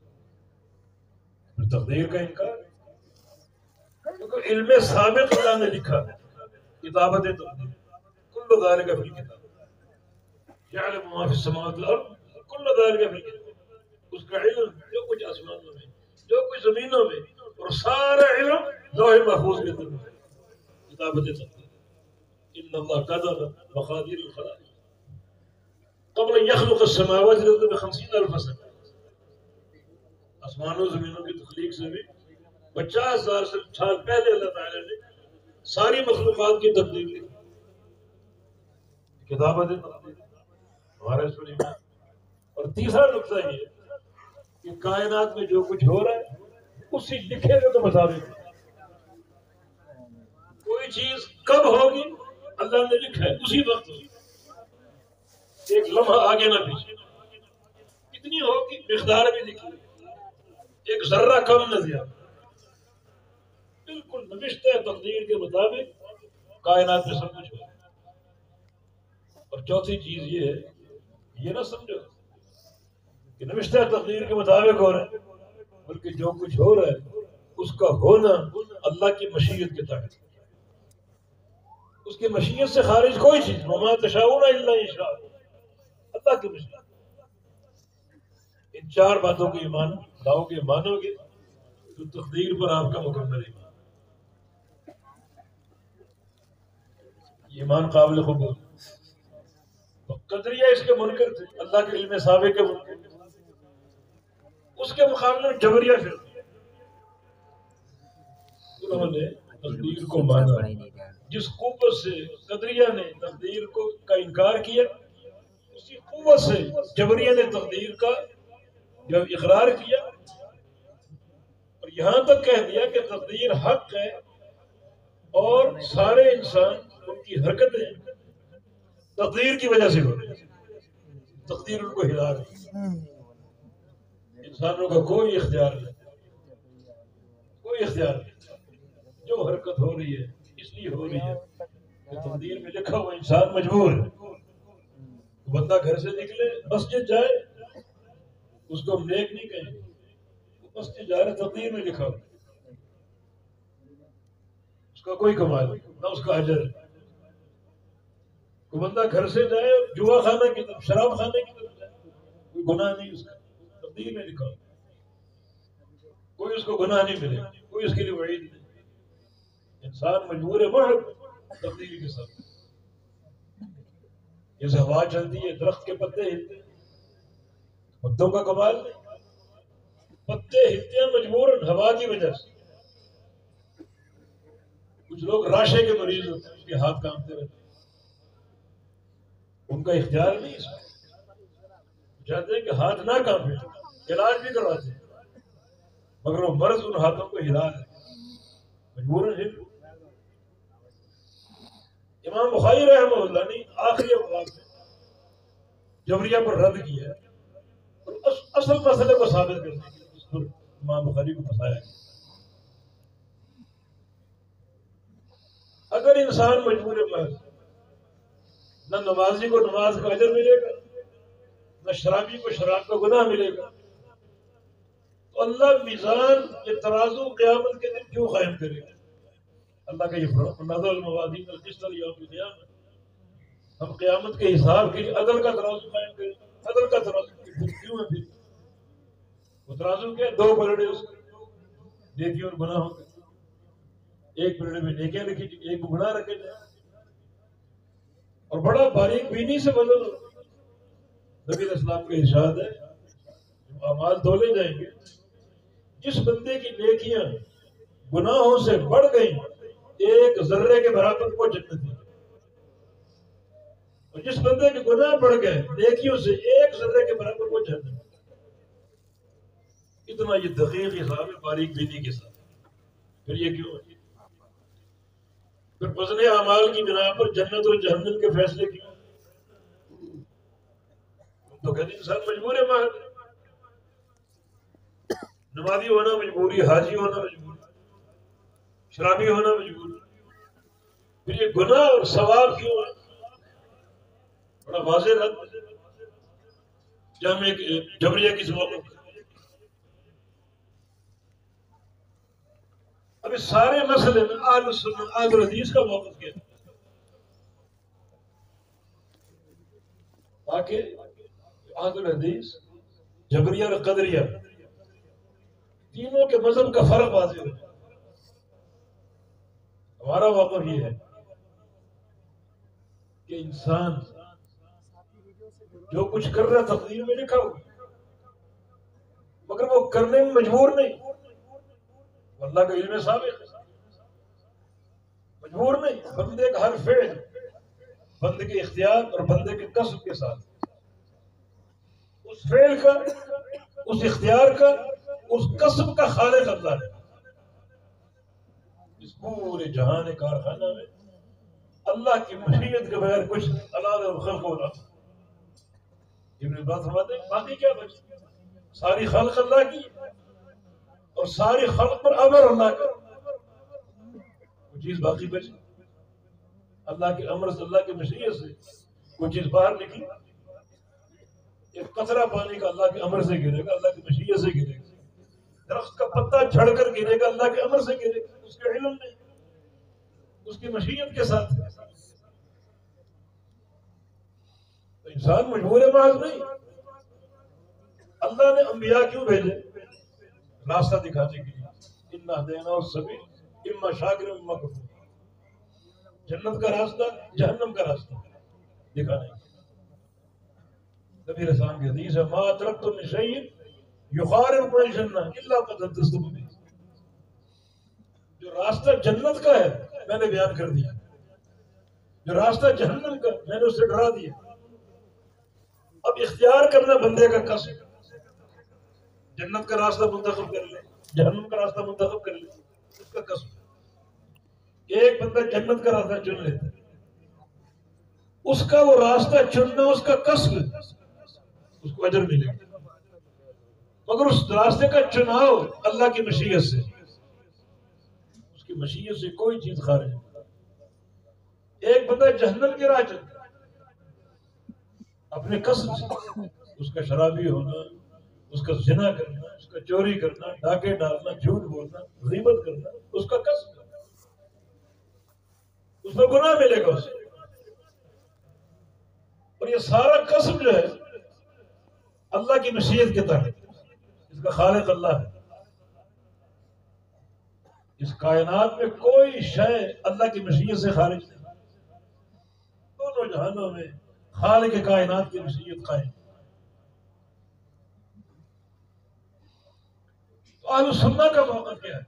S1: پھر تقدیر کا انکار، کیونکہ علم سابق اللہ نے لکھا ہے، کتابت تقدیر، کل ذالک فی الکتاب یعلم ما فی السماوات والارض کل ذالک فی الکتاب۔ اس کا علم جو کچھ آسمانوں میں، جو کچھ زمینوں میں، اور سارا علم لوح محفوظ کے اندر ہے، کتابت تقدیر۔ ان اللہ قدر مقادیر الخلائق قبل ان یخلق السماوات والارض ب50,000 سنہ۔ آسمانوں زمینوں کی تخلیق سے بھی 50,000 سال پہلے اللہ تعالیٰ نے ساری مخلوقات کی تقدیر لکھی، کتابت تقدیر ہمارا اس پر ایمان۔ اور تیسرا نقطہ یہ ہے کہ کائنات میں جو کچھ ہو رہا ہے اسی لکھے ہوئے کے مطابق، کوئی چیز کب ہوگی اللہ نے لکھا ہے اسی وقت ہوگی، ایک لمحہ آگے نہ پیچھے، کتنی ہوگی مقدار بھی لکھی، ایک ذرہ کم نہ زیادہ، بالکل نوشتہ تقدیر کے مطابق کائنات میں سب کچھ ہو۔ اور چوتھی چیز یہ ہے، یہ نہ سمجھو کہ نوشتہ تقدیر کے مطابق ہو رہا ہے، بلکہ جو کچھ ہو رہا ہے اس کا ہونا اللہ کی مشیت کے تحت، اس کی مشیت سے خارج کوئی چیز، وما تشاؤون الا ان شاء اللہ، اللہ کی مشیت۔ ان چار باتوں کو ایمان لاؤ گے، مانو گے، تو تقدیر پر آپ کا مکمل ایمان، ایمان قابل قبول۔ قدریہ اس کے منکر تھے، اللہ کے علم سابق کے منکر، اس کے مقابلے میں جبریہ فرقہ، انہوں نے تقدیر کو مانا۔ جس قوت سے قدریہ نے تقدیر کا انکار کیا، اسی قوت سے جبریہ نے تقدیر کا جب اقرار کیا، اور یہاں تک کہہ دیا کہ تقدیر حق ہے، اور سارے انسان ان کی حرکتیں تقدیر کی وجہ سے ہو رہی ہیں، تقدیر ان کو ہلا رہی ہے، انسانوں کا کوئی اختیار نہیں، کوئی اختیار نہیں۔ جو حرکت ہو رہی ہے اس لیے ہو رہی ہے کہ تقدیر میں لکھا ہوا انسان مجبور ہے۔ بندہ گھر سے نکلے مسجد جائے، اس کو ہم نیک نہیں کہیں، وہ مسجد جا رہے تقدیر میں لکھا ہوا، اس کا کوئی کمال نہیں، نہ اس کا اجر ہے۔ کوئی بندہ گھر سے جائے اور جوا خانہ کی طرف، شراب خانے کی طرف جائے، کوئی گناہ نہیں اس کا، تقدیر میں لکھا ہوا، کوئی اس کو گناہ نہیں ملے، کوئی اس کے لیے وعید نہیں۔ انسان مجبور ہے محض تقدیر کے ساتھ۔ جیسے ہوا چلتی ہے، درخت کے پتے ہلتے ہیں، پتوں کا کمال نہیں، پتے ہلتے ہیں مجبوراً ہوا کی وجہ سے۔ کچھ لوگ راشے کے مریض ہوتے ہیں، ان کے ہاتھ کانپتے رہتے ہیں، ان کا اختیار نہیں اس میں، چاہتے ہیں کہ ہاتھ نہ کانپے، علاج بھی کرواتے ہیں، مگر وہ مرض ان ہاتھوں کو ہلا ہے، مجبوراً ہل۔ امام بخاری رحمہ اللہ نے آخری ابواب میں جبریہ پر رد کیا ہے، اور اصل مسئلے کو ثابت کرنے کے لیے اس پر امام بخاری کو بتایا ہے۔ اگر انسان مجبور محض، نہ نمازی کو نماز کا اجر ملے گا، نہ شرابی کو شراب کا گناہ ملے گا، تو اللہ میزان یہ ترازو قیامت کے دن کیوں قائم کرے گا؟ اللہ کا یہ فرمان، نضع الموازین القسط لیوم القیامہ، ہم قیامت کے حساب کے لیے عدل کا ترازو قائم کریں، عدل کا ترازو کیوں ہے پھر؟ وہ ترازو کیا؟ دو پلڑے اس کے، نیکی اور گناہوں کے، ایک پلڑے میں نیکیاں رکھی جائیں، ایک گناہ رکھے جائیں، اور بڑا باریک بینی سے بدل. نبی علیہ السلام کا ارشاد ہے جب اعمال تولے جائیں گے، جس بندے کی نیکیاں گناہوں سے بڑھ گئیں ایک ذرے کے برابر وہ جنت ہے، اور جس بندے کے گناہ بڑھ گئے نیکیوں سے ایک ذرے کے برابر وہ جنت. اتنا یہ دقیق حساب ہے باریک بینی کے ساتھ. پھر یہ کیوں ہے؟ پھر وزن اعمال کی بنا پر جنت اور جہنم کے فیصلے کیوں؟ تو کہتے انسان مجبور ہے باہر، نمازی ہونا مجبوری، حاجی ہونا مجبوری، شرابی ہونا مجبوری. پھر یہ گناہ اور ثواب کیوں ہے؟ بڑا واضح رد جامع جبریہ کی موقف. اب اس سارے مسئلے میں اہل سنت اہل حدیث کا موقف کیا ہے؟ تاکہ اہل حدیث جبریہ اور قدریہ تینوں کے مذہب کا فرق واضح ہو جائے. ہمارا موقف یہ ہے کہ انسان جو کچھ کر رہا تقدیر میں لکھا ہو مگر وہ کرنے میں مجبور نہیں. اللہ کا علم ثابت ہے، مجبور نہیں. بندے کا ہر فعل بندے کے اختیار اور بندے کے قصد کے ساتھ، اس فعل کا، اس اختیار کا، اس قصب کا خالق اللہ ہے. اس پورے جہان کارخانہ میں اللہ کی مشیت کے بغیر کچھ اللہ خلق ہو رہا. ابن بات فرماتے ہیں باقی کیا بچتا؟ ساری خلق اللہ کی اور ساری خلق پر امر اللہ کا، کوئی چیز باقی بچی؟ اللہ کے امر سے، اللہ کی مشیت سے کوئی چیز باہر نکلی؟ ایک قطرہ پانی کا اللہ کے امر سے گرے گا، اللہ کی مشیت سے گرے گا. درخت کا پتا جھڑ کر گرے گا، اللہ کے امر سے گرے گا، اس کے علم میں، اس کی مشیت کے ساتھ. تو انسان مجبور محض نہیں. اللہ نے انبیاء کیوں بھیجے؟ راستہ دکھانے کے لیے. انا ہدیناہ السبیل اما شاکرا اما کفور. جنت کا راستہ، جہنم کا راستہ دکھانے کے لیے. نبی علیہ السلام کی حدیث ہے ما ترکت من شیء یقارب الجنہ الا قد حدثتکم بہ. جو راستہ جنت کا ہے میں نے بیان کر دیا، جو راستہ جہنم کا میں نے اسے ڈرا دیا. اب اختیار کرنا بندے کا قصد. جنت کا راستہ منتخب کر لے، جہنم کا راستہ منتخب کر لے، اس کا قصد. ایک بندہ جنت کا راستہ چن لیتا ہے، اس کا وہ راستہ چننا اس کا قصد، اس کو اجر ملے گا. مگر اس راستے کا چناؤ اللہ کی مشیت سے، اس کی مشیت سے کوئی چیز خارج نہیں. ایک بندہ جہنم کی راہ چلتا اپنے قصد سے، اس کا شرابی ہونا، اس کا زنا کرنا، اس کا چوری کرنا، ڈاکے ڈالنا، جھوٹ بولنا، غیبت کرنا، اس کا قصد، اس میں گناہ ملے گا اسے. اور یہ سارا قصد جو ہے اللہ کی مشیت کے تحت، اس کا خالق اللہ ہے. اس کائنات میں کوئی شے اللہ کی مشیت سے خارج نہیں. دونوں جہانوں میں خالق کائنات کی مشیت قائم. تو اہل سنہ کا موقف کیا ہے؟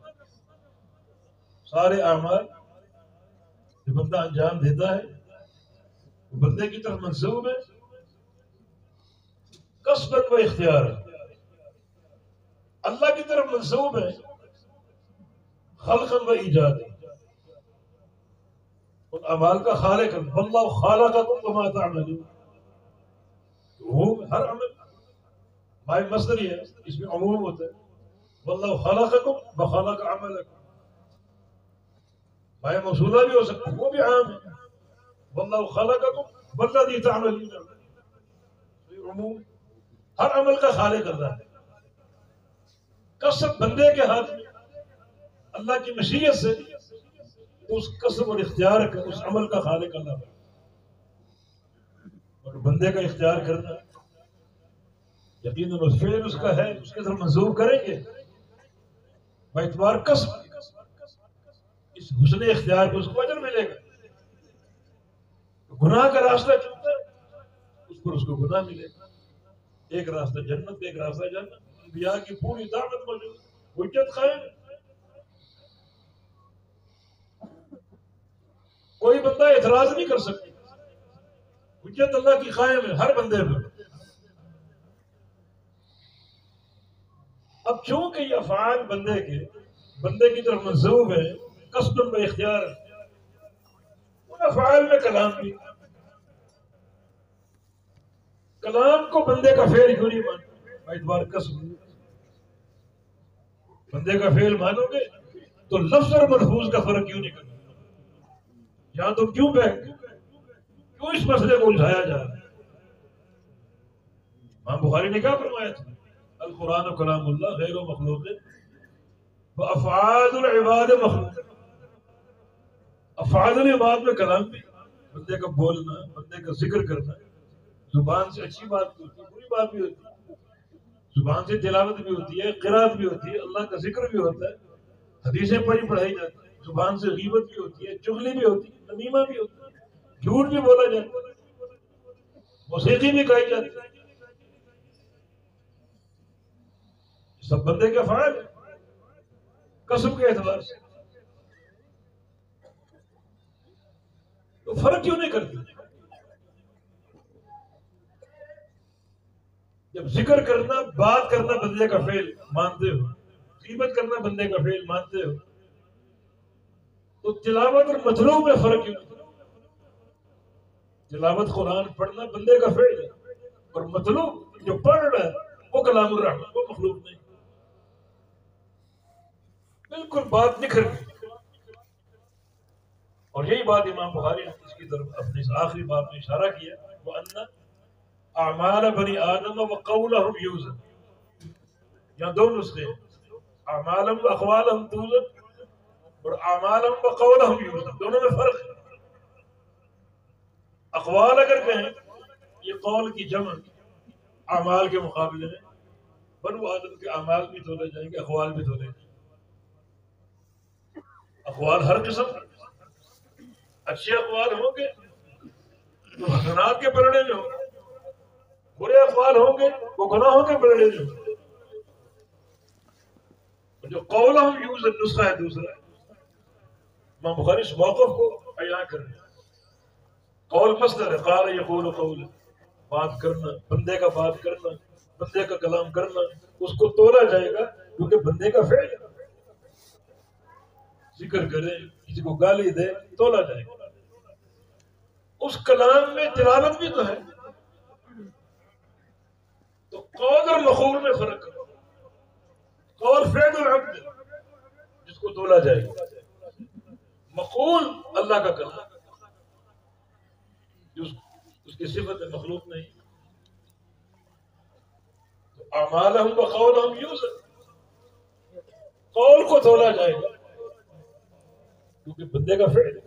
S1: سارے اعمال جو بندہ انجام دیتا ہے وہ بندے کی طرف منسوب ہے، قصباً و اختیار ہے. اللہ کی طرف منسوب ہے خلقاً و ایجاد. ان اعمال کا خالق ہے. واللہ خالقکم وما تعملون. عموم ہر عمل مائے مصدر ہے، اس میں عموم ہوتا ہے. واللہ خلقکم وخلق عملکم. مائے موصولہ بھی ہو سکتا ہے، وہ بھی عام ہے. واللہ خلقکم والذی تعملون. عموم ہر عمل کا خالق اللہ ہے. قصب بندے کے ہاتھ میں، اللہ کی مشیت سے اس قسم اور اختیار کا، اس عمل کا خالق اللہ ہے. اور بندے کا اختیار کرنا یقیناً اس فعل اس کا ہے، اس کے طرف منظور کریں گے باعتبار قسم. اس حسن اختیار کو اس کو اجر ملے گا. گناہ کا راستہ چنتا ہے اس پر اس کو گناہ ملے گا. ایک راستہ جنت، ایک راستہ جنت. انبیاء کی پوری دعوت موجود، حجت قائم. کوئی بندہ اعتراض نہیں کر سکتا. حجت اللہ کی قائم ہے ہر بندے پر. اب چونکہ یہ افعال بندے کی طرف منسوب ہے قصداً و اختیار، ان افعال میں کلام بھی. کلام کو بندے کا فعل کیوں نہیں مانتے؟ اعتبار قصد. بندے کا فعل مانو گے تو لفظ اور ملفوظ کا فرق کیوں نہیں کرتے؟ یہاں تو کیوں اس مسئلے کو الجھایا جا رہا ہے؟ امام بخاری نے کیا فرمایا تھا؟ القرآن کلام اللہ غیر مخلوق وافعال العباد مخلوق. افعال العباد میں کلام بھی، بندے کا بولنا، بندے کا ذکر کرنا، زبان سے اچھی بات بھی ہوتی ہے، بری بات بھی ہوتی ہے. زبان سے تلاوت بھی ہوتی ہے، قرات بھی ہوتی ہے، اللہ کا ذکر بھی ہوتا ہے، حدیثیں پڑھائی جاتی ہیں. زبان سے غیبت بھی ہوتی ہے، چغلی بھی ہوتی ہے، نمیمہ بھی ہوتی ہے، جھوٹ بھی بولا جاتا ہے، موسیقی بھی گائی جاتی ہے. سب بندے کے افعال ہیں قسم کے اعتبار سے. تو فرق کیوں نہیں کرتے؟ جب ذکر کرنا، بات کرنا بندے کا فعل مانتے ہو، غیبت کرنا بندے کا فعل مانتے ہو، تو تلاوت اور مطلوب میں فرق کیوں نہیں؟ تلاوت قرآن پڑھنا بندے کا فعل ہے، اور مطلوب جو پڑھ رہا ہے وہ کلام الرحمن، وہ مخلوق نہیں. بالکل بات نکھر گئی. اور یہی بات امام بخاری نے اس کی طرف اپنے اس آخری بات میں اشارہ کیا، وَأَنَّ اعمال بنی آدم وقولہم یوزن. یہاں دو نسخے ہیں، اعمالہم واقوالہم توزن اور اعمالہم وقولہم یوزن. دونوں میں فرق ہے. اقوال اگر کہیں یہ قول کی جمع اعمال کے مقابلے میں، بنو آدم کے اعمال بھی تولے جائیں گے، اقوال بھی تولے جائیں گے. اقوال ہر قسم، اچھے اقوال ہوں گے تو حسنات کے پلڑے میں ہوں گے، برے اقوال ہوں گے وہ گناہوں کے پلڑے میں ہوں گے. جو قول ہم یوز نسخہ ہے دوسرا. امام بخاری اس موقف کو بیان کر رہے ہیں. قول مصدر ہے، قال یقول قول، بات کرنا، بندے کا بات کرنا، بندے کا کلام کرنا، اس کو تولا جائے گا کیونکہ بندے کا فعل ہے. ذکر کرے، کسی کو گالی دے، تولا جائے گا. اس کلام میں تلاوت بھی تو ہے. تو قول اور مقول میں فرق کرو. قول فعل العبد جس کو تولا جائے گا، مقول اللہ کا کلام اس کی صفت مخلوق نہیں. تو اعمالہم وقولہم یوزن، قول کو تولا جائے گا کیونکہ بندے کا فعل ہے.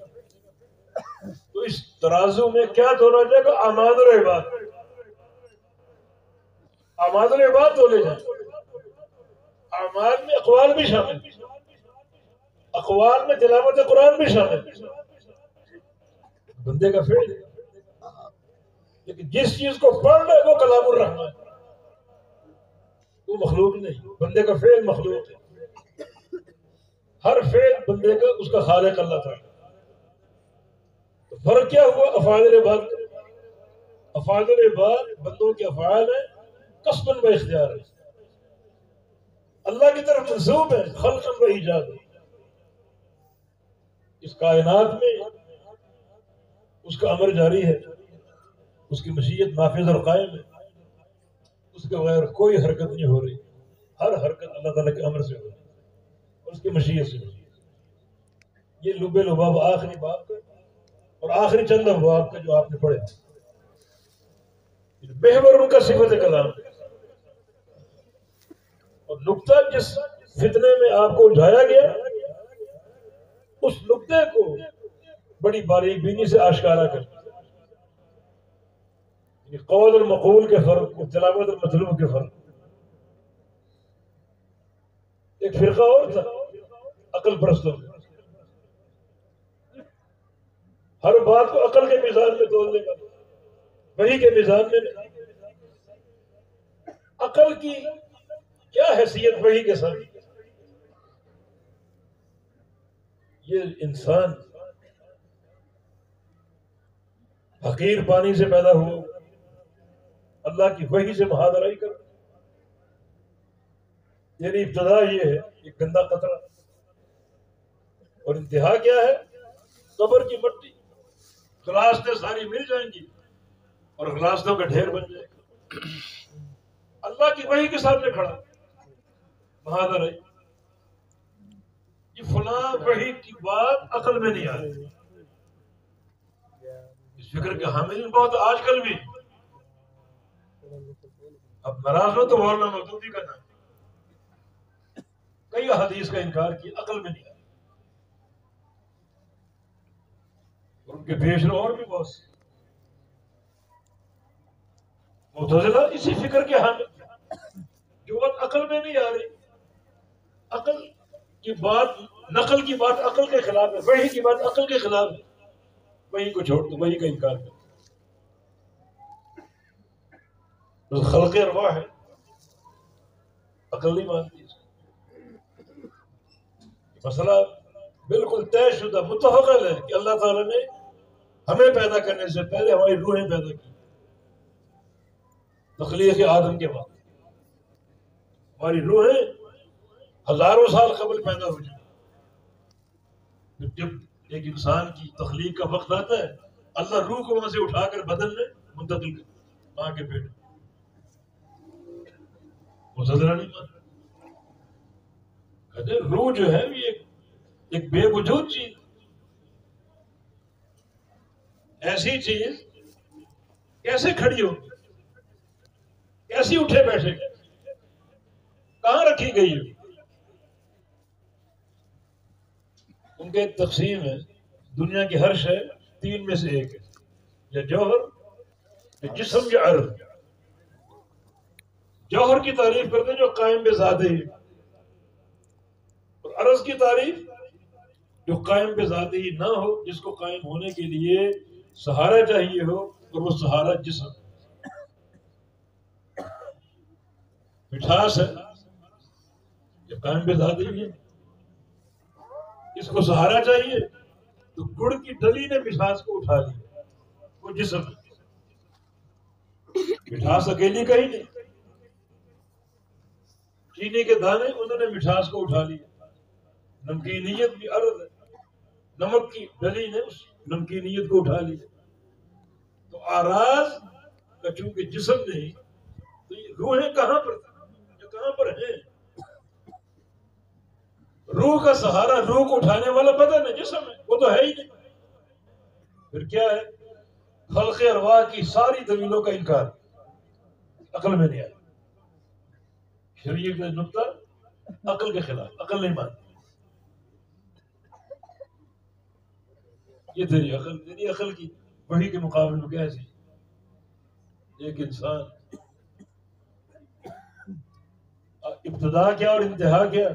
S1: تو اس ترازو میں کیا تولا جائے گا؟ اعمال العباد. اعمال العباد تولے جائیں. اعمال میں اقوال بھی شامل، اقوال میں تلاوت قرآن بھی شامل، بندے کا فعل ہے. لیکن جس چیز کو پڑھ رہے وہ کلام الرحمن، وہ مخلوق نہیں. بندے کا فعل مخلوق ہے. ہر فعل بندے کا اس کا خالق اللہ تعالی. تو فرق کیا ہوا افعال العباد؟ افعال العباد بندوں کے افعال ہیں قصداً و اختیار ہے، اللہ کی طرف منسوب ہے خلقاً و ایجاد. اس کائنات میں اس کا امر جاری ہے، اس کی مشیت نافذ اور قائم ہے. اس کے بغیر کوئی حرکت نہیں ہو رہی. ہر حرکت اللہ تعالیٰ کے امر سے ہو رہی ہے اور اس کی مشیت سے ہو رہی ہے. یہ لب لباب آخری باب کا اور آخری چند ابواب کا جو آپ نے پڑھے، محور ان کا صفت کلام. اور نقطہ جس فتنے میں آپ کو الجھایا گیا، اس نقطے کو بڑی باریک بینی سے آشکارا کر، قول اور مقول کے فرق، تلاوت اور مطلوب کے فرق. ایک فرقہ اور تھا عقل پرستوں کا، ہر بات کو عقل کے میزان میں تول دے گا، وحی کے میزان میں نہیں۔ عقل کی کیا حیثیت وحی کے ساتھ؟ یہ انسان حقیر پانی سے پیدا ہوا، اللہ کی وحی سے مہادرائی کر، یعنی ابتدا یہ ہے ایک گندا قطرہ، اور انتہا کیا ہے؟ قبر کی مٹی۔ غلاستیں ساری مل جائیں گی اور غلاستوں کا ڈھیر بن جائے گا۔ اللہ کی وحی کے سامنے کھڑا مہادرائی، یہ فلاں وحی کی بات عقل میں نہیں آ رہی۔ اس فکر کے حامل بہت آج کل بھی، اب ناراض ہو تو بولنا مودودی کا نام، کئی حدیث کا انکار کیا، عقل میں نہیں آیا، اور ان کے پیش رو اور بھی بہت سے معتزلہ اسی فکر کے حامل، جو بات عقل میں نہیں آ رہی، عقل کی بات، نقل کی بات عقل کے خلاف ہے، وحی کی بات عقل کے خلاف ہے، وحی کو چھوڑ دو، وحی کا انکار کر، خلق ارواح ہے، عقل نہیں مانتی اس کو۔ مسئلہ بالکل طے شدہ متفقل ہے کہ اللہ تعالیٰ نے ہمیں پیدا کرنے سے پہلے ہماری روحیں پیدا کی، تخلیق آدم کے بعد ہماری روحیں ہزاروں سال قبل پیدا ہو جائیں۔ جب ایک انسان کی تخلیق کا وقت آتا ہے، اللہ روح کو وہاں سے اٹھا کر بدن میں منتقل کرتا ماں کے پیٹ میں، معتزلہ نہیں مانتا، کہتے روح جو ہے یہ ایک بے وجود چیز، ایسی چیز کیسے کھڑی ہو، کیسی اٹھے بیٹھے، کہاں رکھی گئی ہے؟ ان کا ایک تقسیم ہے، دنیا کی ہر شے تین میں سے ایک ہے، یا جوہر، یا جسم، یا عرض۔ جوہر کی تعریف کرتے ہیں جو قائم بے ذات ہے، اور عرض کی تعریف جو قائم بے ذات ہی نہ ہو، جس کو قائم ہونے کے لیے سہارا چاہیے ہو، اور وہ سہارا جسم، مٹھاس ہے، یہ قائم بے ذات ہی ہے، اس کو سہارا چاہیے، تو گڑ کی ڈلی نے مٹھاس کو اٹھا لیا، وہ جسم ہے، مٹھاس اکیلی کا ہی نہیں، چینی کے دانے انہوں نے مٹھاس کو اٹھا لیا، نمکینیت بھی عرض ہے، نمک کی ڈلی نے اس نمکینیت کو اٹھا لیا، تو آراز کا چونکہ جسم نہیں، تو یہ روحیں کہاں پر یہ کہاں پر ہیں؟ روح کا سہارا، روح کو اٹھانے والا بدن ہے، جسم ہے، وہ تو ہے ہی نہیں، پھر کیا ہے؟ خلق ارواح کی ساری دلیلوں کا انکار، عقل میں نہیں آیا، شریعت کا نقطہ عقل کے خلاف، عقل نہیں مانتی، یہ تیری عقل، تیری عقل کی وحی کے مقابلے میں کیسی؟ ایک انسان ابتدا کیا اور انتہا کیا،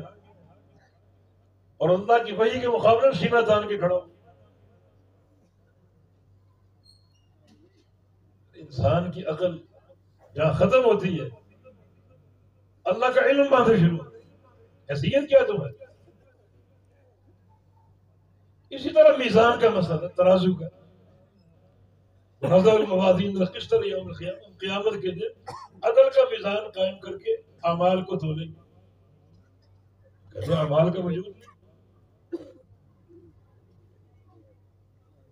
S1: اور اللہ کی وحی کے مقابلے میں سینہ تان کے کھڑا ہو۔ انسان کی عقل جہاں ختم ہوتی ہے، اللہ کا علم وہاں سے شروع ہوتا ہے، حیثیت کیا تمہیں؟ اسی طرح میزان کا مسئلہ، ترازو کا، نظر الموازین القسط یوم القیامہ، قیامت کے دن عدل کا میزان قائم کر کے اعمال کو تولیں گے، کہتے اعمال کا وجود نہیں،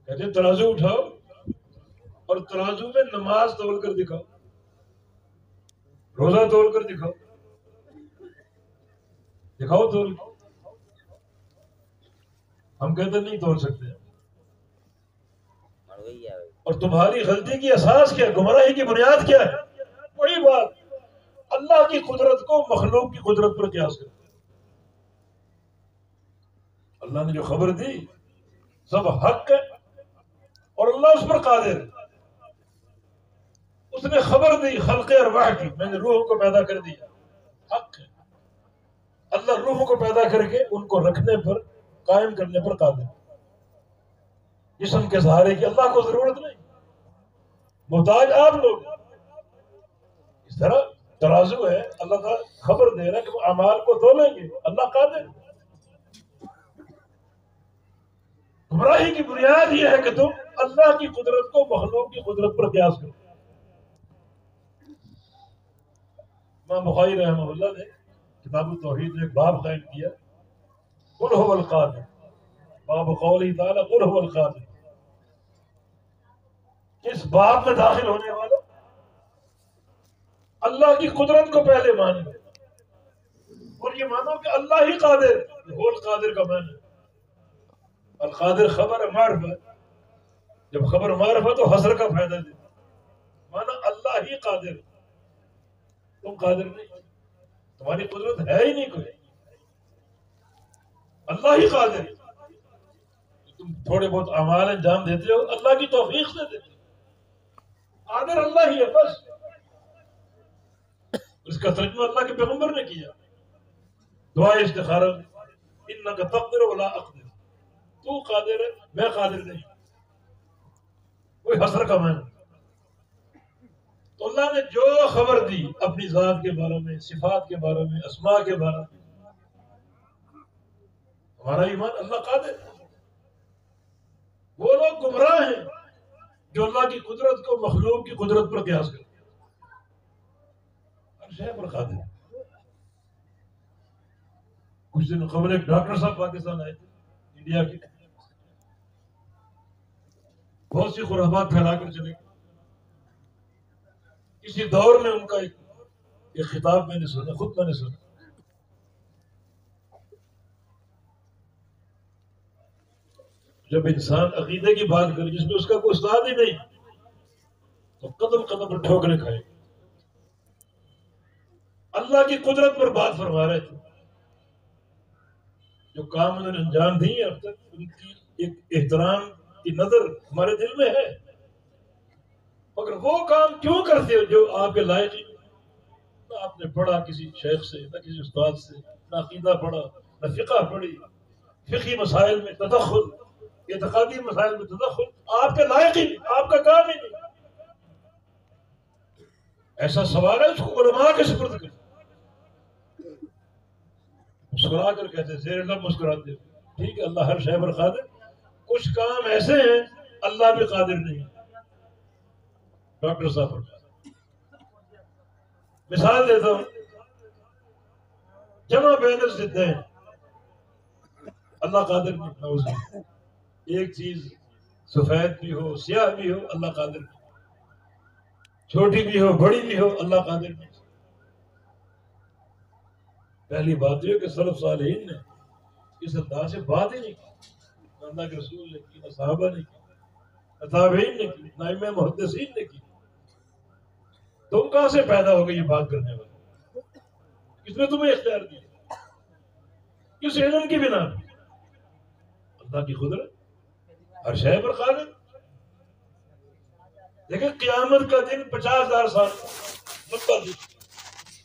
S1: کہتے ترازو اٹھاؤ اور ترازو میں نماز تول کر دکھاؤ، روزہ تول کر دکھاؤ، دکھاؤ تول، ہم کہتے نہیں تول سکتے، اور تمہاری غلطی کی اساس کیا ہے؟ گمراہی کی بنیاد کیا ہے؟ وہی بات، اللہ کی قدرت کو مخلوق کی قدرت پر قیاس کرتے، اللہ نے جو خبر دی سب حق ہے، اور اللہ اس پر قادر ہے، اس نے خبر دی خلق ارواح کی، میں نے روح کو پیدا کر دیا، حق ہے، اللہ روح کو پیدا کر کے ان کو رکھنے پر، قائم کرنے پر قادر ہے، جسم کے سہارے کی اللہ کو ضرورت نہیں، محتاج آپ لوگ. اس طرح ترازو ہے، اللہ تعالیٰ خبر دے رہا ہے کہ وہ اعمال کو تولیں گے، اللہ قادر. گمراہی کی بنیاد یہ ہے کہ تم اللہ کی قدرت کو مخلوق کی قدرت پر قیاس کرو. امام بخاری رحمہ اللہ نے کتاب التوحید میں ایک باب قائم کیا، قل هو القادر، باب قوله تعالی قل هو القادر. اس باب میں داخل ہونے والا اللہ کی قدرت کو پہلے مانے اور یہ مانو کہ اللہ ہی قادر. هو القادر کا معنی القادر خبر معرفت، جب خبر معرفت تو حصر کا فائدہ دے، مانا اللہ ہی قادر، تم قادر نہیں، تمہاری قدرت ہے ہی نہیں کوئی، اللہ ہی قادر. تم تھوڑے بہت اعمال انجام دیتے ہو اللہ کی توفیق سے دیتے ہو، قادر اللہ ہی ہے بس. اس کا ترجمہ اللہ کے پیغمبر نے کیا دعا استخارہ میں، انک تقدر ولا اقدر، تو قادر ہے میں قادر نہیں، کوئی حصر کا معنی. تو اللہ نے جو خبر دی اپنی ذات کے بارے میں، صفات کے بارے میں، اسماء کے بارے میں، ہمارا ایمان اللہ قادر ہے. وہ لوگ گمراہ ہیں جو اللہ کی قدرت کو مخلوق کی قدرت پر قیاس کرتے ہیں. ہر شے پر قادر ہے. کچھ دن قبل ایک ڈاکٹر صاحب پاکستان آئے تھے انڈیا کے، بہت سی خرافات پھیلا کر چلے گئے. اسی دور میں ان کا ایک خطاب میں نے سنا، خود میں نے سنا. جب انسان عقیدے کی بات کرے جس میں اس کا کوئی استاد ہی نہیں تو قدم قدم پر ٹھوکریں کھائے. اللہ کی قدرت پر بات فرما رہے تھے. جو کام انہوں نے انجام دی اب تک ان کی ایک احترام کی نظر ہمارے دل میں ہے، مگر وہ کام کیوں کرتے ہو جو آپ کے لائق ہی؟ نہ آپ نے پڑھا کسی شیخ سے، نہ کسی استاد سے، نہ عقیدہ پڑھا، نہ فقہ پڑھی، فقہی مسائل میں تدخل، اعتقادی مسائل میں تدخل، آپ کے لائق ہی نہیں، آپ کا کام ہی نہیں. ایسا سوال ہے اس کو علماء کے سپرد کریں. مسکرا کر کہتے زیر لب مسکراتے، ٹھیک ہے اللہ ہر شے پر قادر، کچھ کام ایسے ہیں اللہ بھی قادر نہیں. ڈاکٹر صاحب مثال دیتا ہوں، جمع بین الضدین، اللہ قادر نہیں. نعوذ باللہ. ایک چیز سفید بھی ہو سیاہ بھی ہو اللہ قادر نہیں، چھوٹی بھی ہو بڑی بھی ہو اللہ قادر نہیں. پہلی بات یہ کہ سلف صالحین نے اس انداز سے بات ہی نہیں کی، نہ اللہ کے رسول نے کی، نہ صحابہ نے کی، نہ تابعین نے کی، نہ امام محدثین نے کی. تم کہاں سے پیدا ہو گئی یہ بات کرنے والے؟ کس نے تمہیں اختیار دیا؟ کس علم کی بنا؟ اللہ کی قدرت ہر شے پر قادر. لیکن قیامت کا دن 50,000 سال لمبا دن،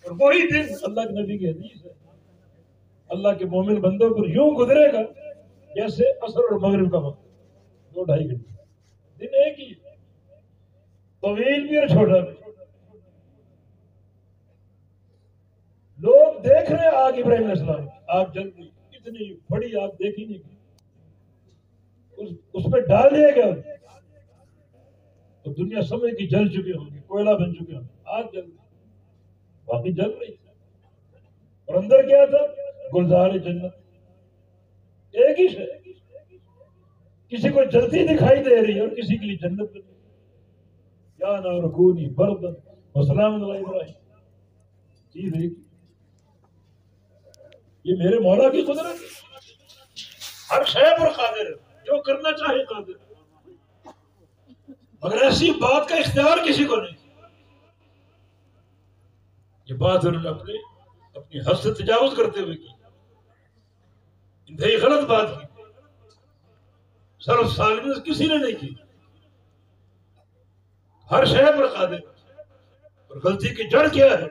S1: اور وہی دن اللہ کے نبی کی حدیث ہے اللہ کے مومن بندوں پر یوں گزرے گا جیسے عصر اور مغرب کا وقت، 2-2.5 گھنٹے. دن ایک ہی، طویل بھی اور چھوٹا بھی. لوگ دیکھ رہے آگ ابراہیم علیہ السلام، آگ جل گئی، اتنی بڑی آگ دیکھی نہیں گئی، اس پہ ڈال دیا گیا تو دنیا سمجھ کی جل چکے ہوں گے، کوئلہ بن چکے ہوں گے. آگ جل گئی، باقی جل رہی تھی، اور اندر کیا تھا؟ گلزار جنت. ایک ہی ہے، کسی کو جلتی دکھائی دے رہی ہے اور کسی کے لیے جنت بن گئی. یا نار کونی بردن وسلام علی ابراہیم، چیز ایک. یہ میرے مولا کی قدرت ہے، ہر شے پر قادر ہے، جو کرنا چاہے قادر ہے، مگر ایسی بات کا اختیار کسی کو نہیں. یہ بات انہوں نے اپنی حد سے تجاوز کرتے ہوئے کی، انتہائی غلط بات کی. سلف صالحین نے کسی نے نہیں کی. ہر شے پر قادر. اور غلطی کی جڑ کیا ہے؟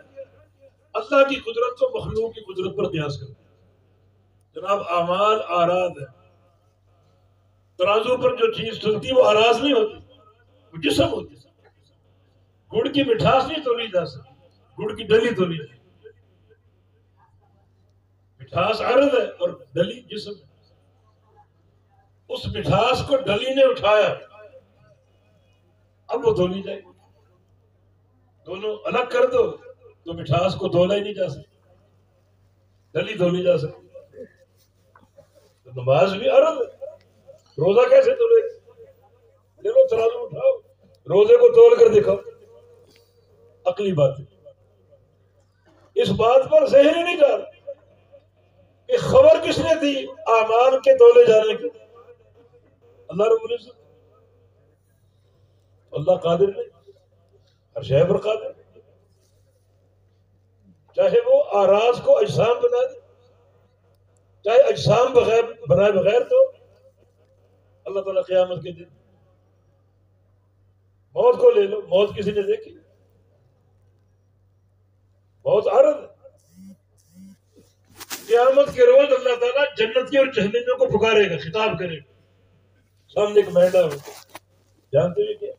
S1: اللہ کی قدرت کو مخلوق کی قدرت پر قیاس کرنا. جناب اعمال آراد ہے، ترازو پر جو چیز ٹلتی وہ اراز نہیں ہوتی، وہ جسم ہوتی. گڑ کی مٹھاس نہیں تولی جا سکتی، گڑ کی ڈلی تولی جا سکتی. مٹھاس عرض ہے اور ڈلی جسم ہے. اس مٹھاس کو ڈلی نے اٹھایا، اب وہ تولی جائے گی. دونوں الگ کر دو تو مٹھاس کو تولا ہی نہیں جا سکتی، ڈلی تولی جا سکتی. تو نماز بھی عرض ہے. روزہ کیسے تولے؟ لے لو ترازو اٹھاؤ، روزے کو تول کر دکھاؤ. عقلی بات ہے. اس بات پر ذہن ہی نہیں جا رہا کہ خبر کس نے دی اعمال کے تولے جانے کی؟ اللہ رب العزت. اللہ قادر نہیں، ہر شے پر قادر. چاہے وہ آراز کو اجسام بنا دے، چاہے اجسام بغیر بنائے بغیر، تو اللہ تعالیٰ قیامت کے دن موت کو لے لو. موت کسی نے دیکھی؟ موت عرض ہے. قیامت کے روز اللہ تعالیٰ جنتی اور جہنمیوں کو پکارے گا، خطاب کرے گا. سامنے ایک مینڈا ہو، جانتے ہوئے کیا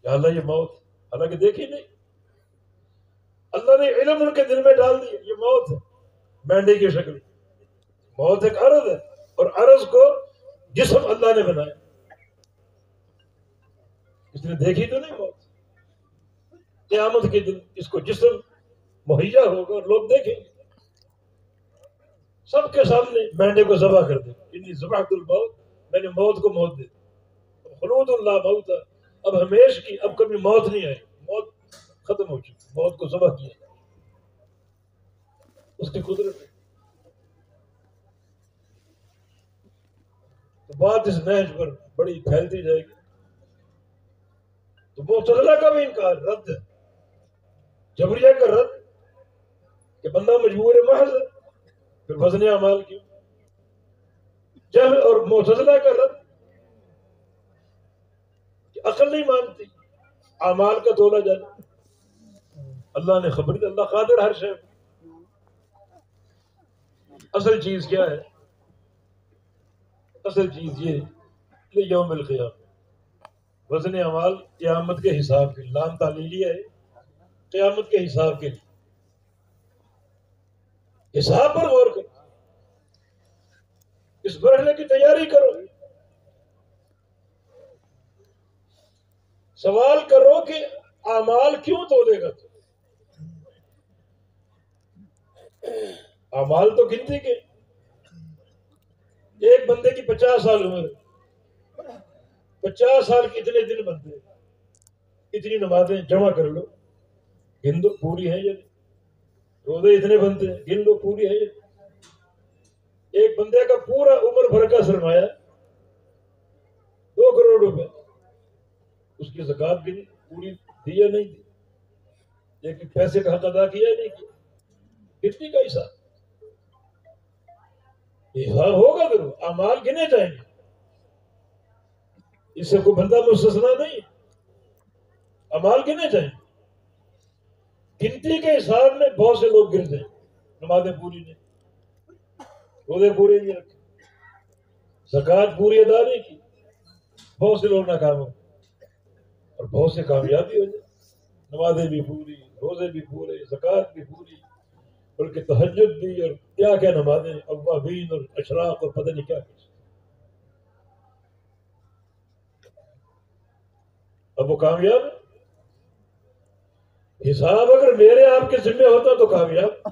S1: کہ اللہ یہ موت، حالانکہ دیکھی نہیں. اللہ نے علم ان کے دل میں ڈال دیا یہ موت ہے، مینڈے کی شکل. موت ایک عرض ہے، اور عرض کو جسم اللہ نے بنایا. اس نے دیکھی تو نہیں موت. قیامت کے دن اس کو جسم مہیا ہوگا اور لوگ دیکھیں گے. سب کے سامنے مینڈے کو ذبح کر دیں. انی ذبحت الموت، میں نے موت کو موت دے دی. خلود اللہ موت، اب ہمیش کی، اب کبھی موت نہیں آئی. موت ختم ہو چکی، موت کو ذبح کیا اس کی قدرت ہے. تو بات اس نہج پر بڑی پھیلتی جائے گی. تو معتزلہ کا بھی انکار رد ہے، جبریہ کا رد کہ بندہ مجبور محض ہے، پھر وزن اعمال کیوں؟ جہل اور معتزلہ کا رد کہ عقل نہیں مانتی اعمال کا تولا جانا. اللہ نے خبر دی، اللہ قادر ہر شے. اصل چیز کیا ہے؟ اصل چیز یہ یوم القیامہ، وزن اعمال قیامت کے حساب کے. لام تعلیلیہ ہے، قیامت کے حساب کے لیے. حساب پر غور کرو، اس مرحلے کی تیاری کرو. سوال کرو کہ اعمال کیوں تولے گا؟ اعمال تو گنتی کے. ایک بندے کی 50 سال عمر ہے، 50 سال کتنے دن بنتے ہیں؟ اتنی نمازیں جمع کر لو، گن دو پوری ہے یا نہیں. روزے اتنے بنتے ہیں، گن لو پوری ہے یا نہیں. ایک بندے کا پورا عمر بھر کا سرمایہ 2 کروڑ روپے، اس کی زکوٰۃ بھی پوری دی یا نہیں دی، لیکن پیسے کا حق ادا کیا یا نہیں کیا. کتنی کا حساب؟ حساب ہوگا ضرور. اعمال گنے جائیں گے، اس سے کوئی بندہ مستثنا نہیں. اعمال گنے جائیں گے. گنتی کے حساب میں بہت سے لوگ گر جائیں، نمازیں پوری نہیں، روزے پورے نہیں رکھے، زکوٰۃ پوری ادا نہیں کی. بہت سے لوگ ناکام ہو اور بہت سے کامیابی ہو جائے. نمازیں بھی پوری، روزے بھی پورے، زکوٰۃ بھی پوری، بلکہ تہجد بھی، اور کیا کیا نمازیں، اوابین اور اشراق اور پتہ نہیں کیا کچھ. اب وہ کامیاب ہے. حساب اگر میرے آپ کے ذمہ ہوتا تو کامیاب.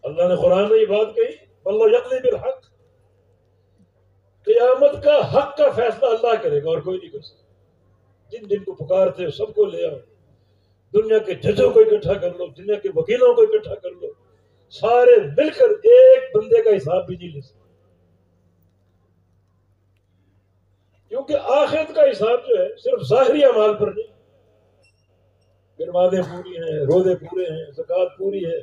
S1: اللہ نے قرآن میں یہ بات کہی، واللہ یقضی بالحق، قیامت کا حق کا فیصلہ اللہ کرے گا اور کوئی نہیں کر سکتا. جن جن کو پکارتے ہو سب کو لے آؤ، دنیا کے ججوں کو اکٹھا کر لو، دنیا کے وکیلوں کو اکٹھا کر لو، سارے مل کر ایک بندے کا حساب بھی نہیں لے سکتے. کیونکہ آخرت کا حساب جو ہے صرف ظاہری اعمال پر نہیں. نمازیں پوری ہیں، روزے پورے ہیں، زکوٰۃ پوری ہے،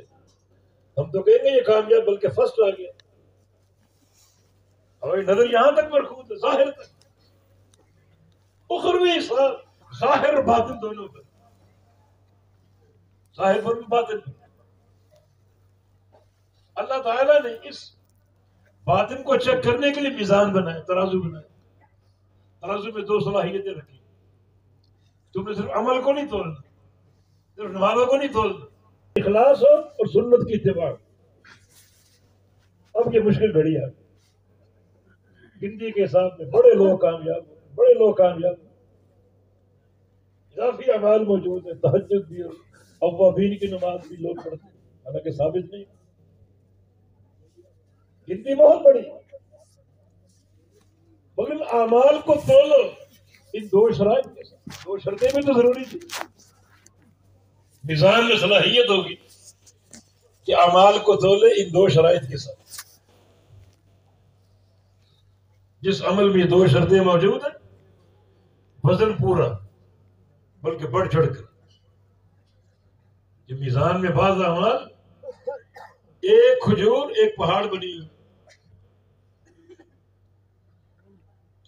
S1: ہم تو کہیں گے یہ کامیاب، بلکہ فرسٹ آ گیا. ہماری نظر یہاں تک مرکوز ہے، ظاہر تک. اخروی حساب ظاہر اور باطن دونوں پر، ظاہر پر بھی باطن پر. اللہ تعالیٰ نے اس باطن کو چیک کرنے کے لیے میزان بنائے، ترازو بنائے، ترازو میں 2 صلاحیتیں رکھی. تم نے صرف عمل کو نہیں تولنا، صرف نمازوں کو نہیں تولنا، اخلاص ہو اور سنت کی اتباع. اب یہ مشکل گھڑی ہے، گنتی کے حساب میں بڑے لوگ کامیاب ہوئے، بڑے لوگ کامیاب ہوئے. اضافی اعمال موجود ہیں، تہجد بھی اور اوابین کی نماز بھی لوگ پڑھتے ہیں، حالانکہ ثابت نہیں. گنتی بہت بڑی، مگر اعمال کو تولو ان 2 شرائط کے ساتھ. 2 شرطیں بھی تو ضروری تھی. میزان میں صلاحیت ہوگی کہ اعمال کو تولے ان 2 شرائط کے ساتھ. جس عمل میں 2 شرطیں موجود ہیں، وزن پورا بلکہ بڑھ چڑھ کر. یہ میزان میں بعض اعمال ایک کھجور ایک پہاڑ بنی ہوئی.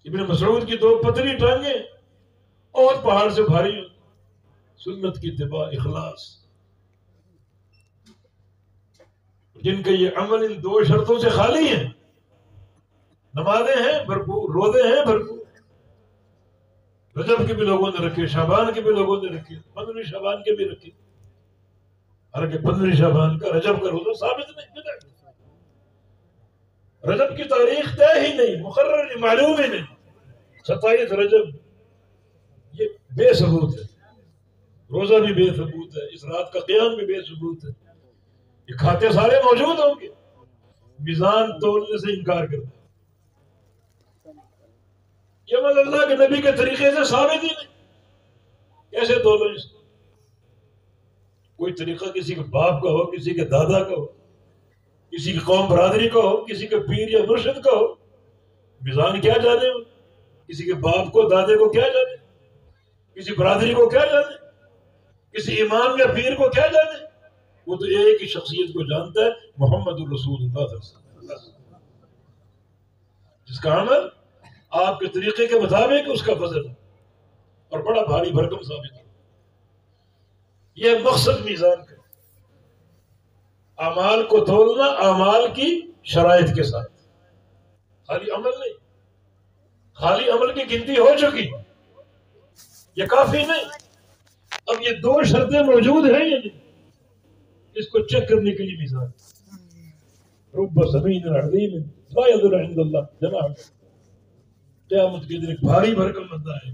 S1: ابن مسعود کی 2 پتلی ٹانگیں اور پہاڑ سے بھاری ہوئی. سنت کی اتباع، اخلاص. جن کے یہ عمل ان 2 شرطوں سے خالی ہیں، نمازیں ہیں بھرپور، روزے ہیں بھرپور. رجب کے بھی لوگوں نے رکھے، شعبان کے بھی لوگوں نے رکھے، 15 شعبان کے بھی رکھے. حالانکہ 15 شعبان کا رجب کا روزہ ثابت نہیں ملا. رجب کی تاریخ طے ہی نہیں، مقرر نہیں، معلوم ہی نہیں. 27 رجب یہ بے ثبوت ہے. روزہ بھی بے ثبوت ہے، اس رات کا قیام بھی بے ثبوت ہے. یہ کھاتے سارے موجود ہوں گے، میزان تولنے سے انکار کرتے. یہ عمل اللہ کے نبی کے طریقے سے ثابت ہی نہیں، کیسے تولو اس کو؟ کوئی طریقہ کسی کے باپ کا ہو، کسی کے دادا کا ہو، کسی کی قوم برادری کا ہو، کسی کے پیر یا مرشد کا ہو. میزان کیا جانے ہو؟ کسی کے باپ کو، دادے کو کیا جانے، کسی برادری کو کیا جانے، کسی امام یا پیر کو کیا جانے. وہ تو ایک ہی شخصیت کو جانتا ہے، محمد الرسول اللہ صلی اللہ علیہ وسلم، جس کا عمل آپ کے طریقے کے مطابق اس کا فضل ہے اور بڑا بھاری بھرکم ثابت ہے. یہ مقصد میزان کا، اعمال کو تولنا اعمال کی شرائط کے ساتھ، خالی عمل نہیں. خالی عمل کی گنتی ہو چکی، یہ کافی نہیں. اب یہ 2 شرطیں موجود ہیں یا نہیں، اس کو چیک کرنے کے لیے میزان. رب سمین عظیم لا یضر عند اللہ جناح. قیامت کے دن ایک بھاری بھرکم بندہ ہے.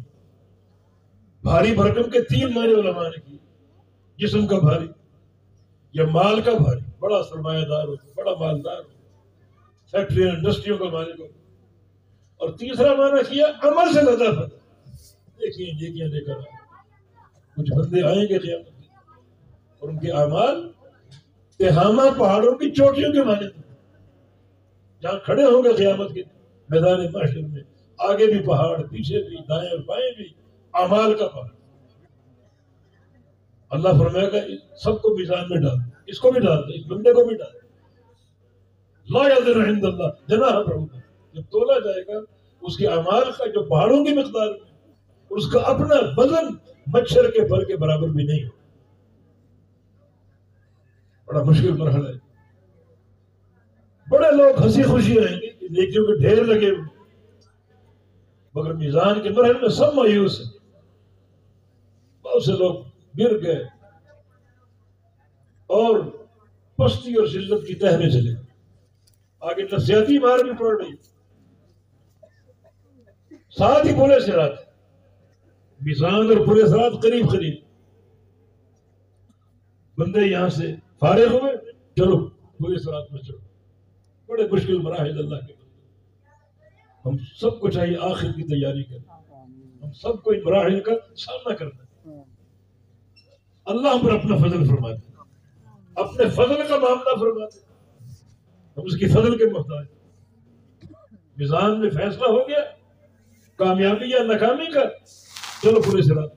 S1: بھاری بھرکم کے 3 معنی علماء نے کیے. جسم کا بھاری یا مال کا بھاری، بڑا سرمایہ دار ہو، بڑا مالدار ہو، فیکٹری انڈسٹریوں کا مالک ہو. اور تیسرا معنی کیا عمل سے زیادہ فتح. دیکھیے نیکیاں لے کر کچھ بندے آئیں گے قیامت میں اور ان کے اعمال تہامہ پہاڑوں کی چوٹیوں کے مانند، جہاں کھڑے ہوں گے قیامت کے میدان محشر میں، آگے بھی پہاڑ، پیچھے بھی، دائیں اور بائیں بھی، اعمال کا پہاڑ. اللہ فرمائے گا سب کو میزان میں ڈال، اس کو بھی ڈال دے، اس بندے کو بھی ڈال دے. لا یضر عند اللہ جناح بعوضہ. جب تولا جائے گا اس کے اعمال کا جو پہاڑوں کی مقدار میں، اس کا اپنا وزن مچھر کے پر کے برابر بھی نہیں ہو. بڑا مشکل مرحلہ ہے. بڑے لوگ ہنسی خوشی رہیں گے کہ نیکیوں کے ڈھیر لگے ہوئے، مگر میزان کے مرحلے میں سب مایوس ہیں. بہت سے لوگ گر گئے اور پستی اور ذلت کی تہ میں چلے. آگے نفسیاتی مار بھی پڑ رہی، ساتھ ہی پورے صراط. میزان اور پورے صراط قریب قریب. بندے یہاں سے فارغ ہوئے، چلو پورے صراط میں چلو. بڑے مشکل مراحل اللہ کے بندے. ہم سب کو چاہیے آخر کی تیاری کریں، ہم سب کو ان مراحل کا سامنا کرنا ہے. اللہ ہم پر اپنا فضل فرماتے، اپنے فضل کا معاملہ فرماتے، ہم اس کی فضل کے محتاج. میزان میں فیصلہ ہو گیا کامیابی یا ناکامی کا، چلو پورے صراط.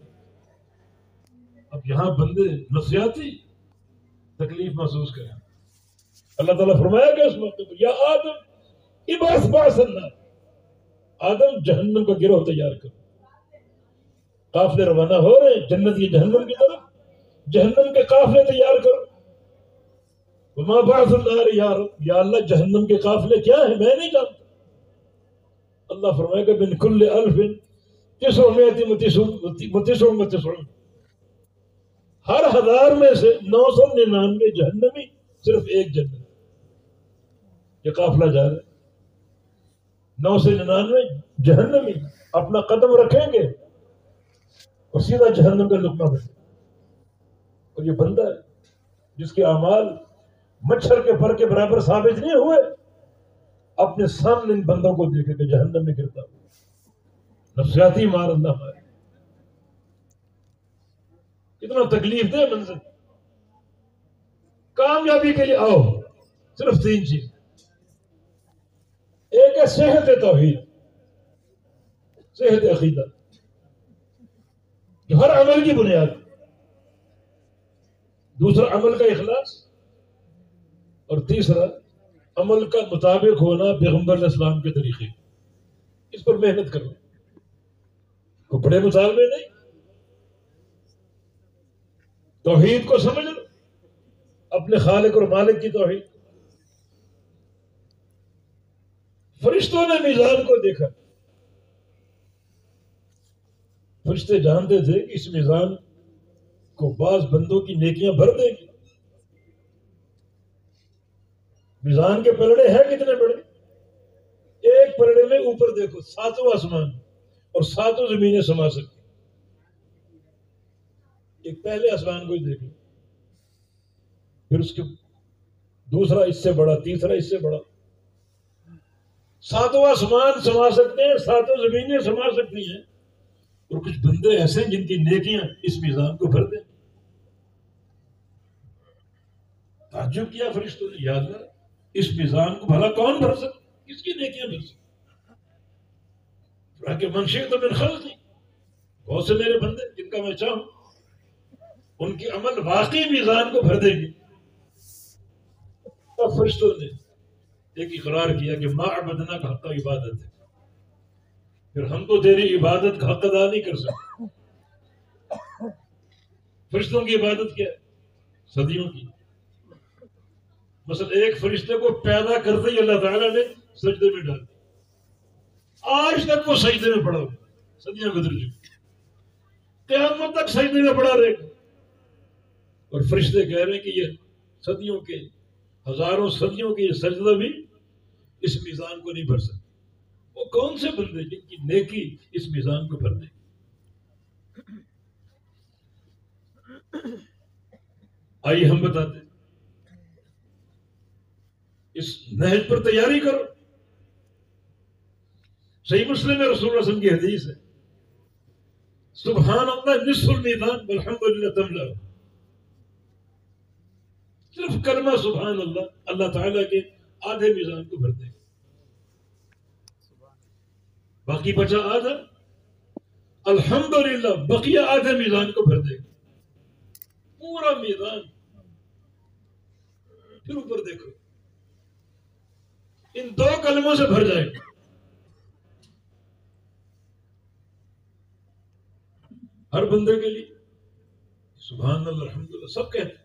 S1: اب یہاں بندے نفسیاتی تکلیف محسوس کریں. اللہ تعالیٰ فرمایا کہ اس موقع پر یا آدم ابعث بعث النار، آدم جہنم کا گروہ تیار کر. قافلے روانہ ہو رہے ہیں جنت کی جہنم کی طرف، جہنم کے قافلے تیار کرو. وما بعث النار یا رب، یا اللہ جہنم کے قافلے کیا ہیں میں نہیں جانتا. اللہ فرمائے گا من کل الف 999 ہر 1000 میں سے 999 جہنمی، صرف ایک جنت. یہ قافلہ جا رہا ہے 999 جہنمی اپنا قدم رکھیں گے اور سیدھا جہنم کا لقمہ بنے. اور یہ بندہ ہے جس کے اعمال مچھر کے پر کے برابر ثابت نہیں ہوئے، اپنے سامنے ان بندوں کو دیکھے کہ جہنم میں گرتا ہوا. نفسیاتی مار اللہ مارے. کتنا تکلیف دہ منظر. کامیابی کے لیے آؤ صرف 3 چیز. ایک ہے صحت توحید، صحت عقیدہ جو ہر عمل کی بنیاد. دوسرا عمل کا اخلاص، اور تیسرا عمل کا مطابق ہونا پیغمبر علیہ السلام کے طریقے. اس پر محنت کرو، کپڑے مطالبے نہیں. توحید کو سمجھ لو، اپنے خالق اور مالک کی توحید. فرشتوں نے میزان کو دیکھا، فرشتے جانتے تھے کہ اس میزان کو بعض بندوں کی نیکیاں بھر دیں گی. میزان کے پلڑے ہیں کتنے بڑے؟ ایک پلڑے میں اوپر دیکھو 7 آسمان اور 7 زمینیں سما سکتی. ایک پہلے آسمان کو ہی دیکھ لو، پھر اس کے دوسرا اس سے بڑا، تیسرا اس سے بڑا. 7 آسمان سما سکتے ہیں، 7 زمینیں سما سکتی ہیں. اور کچھ بندے ایسے ہیں جن کی نیکیاں اس میزان کو بھر دیں. تعجب کیا فرشتوں نے، یاد رہا اس میزان کو بھلا کون بھر سکتا، کس کی نیکیاں بھر سکتا. کہ منشی تو من خلقی، بہت سے میرے بندے جن کا میں چاہوں ان کی عمل واقعی میزان کو بھر دیں گے. تب فرشتوں نے ایک اقرار کیا کہ ما عبدنا کا حق عبادت ہے، پھر ہم تو تیری عبادت کا حق ادا نہیں کر سکتے. فرشتوں کی عبادت کیا ہے؟ صدیوں کی. مثلا ایک فرشتے کو پیدا کرتے ہی اللہ تعالیٰ نے سجدے میں ڈال دیا، آج تک وہ سجدے میں پڑا ہوا، صدیاں گزر چکی، قیامت تک سجدے میں پڑا رہے گا. اور فرشتے کہہ رہے ہیں کہ یہ صدیوں کے، ہزاروں صدیوں کے یہ سجدہ بھی اس میزان کو نہیں بھر سکتے. وہ کون سے بندے جن کی نیکی اس میزان کو بھر دے؟ آئیے ہم بتاتے ہیں. اس نہج پر تیاری کرو. صحیح مسلم میں رسول اللہ صلی اللہ علیہ وسلم کی حدیث ہے، سبحان اللہ نصف المیزان والحمدللہ تملا. صرف کلمہ سبحان اللہ اللہ تعالیٰ کے آدھے میزان کو بھر دے گا. باقی بچا آدھا، الحمدللہ بقیہ آدھے میزان کو بھر دے گا. پورا میزان. پھر اوپر دیکھو، ان 2 کلموں سے بھر جائے گا. ہر بندے کے لیے سبحان اللہ الحمدللہ سب کہتے ہیں،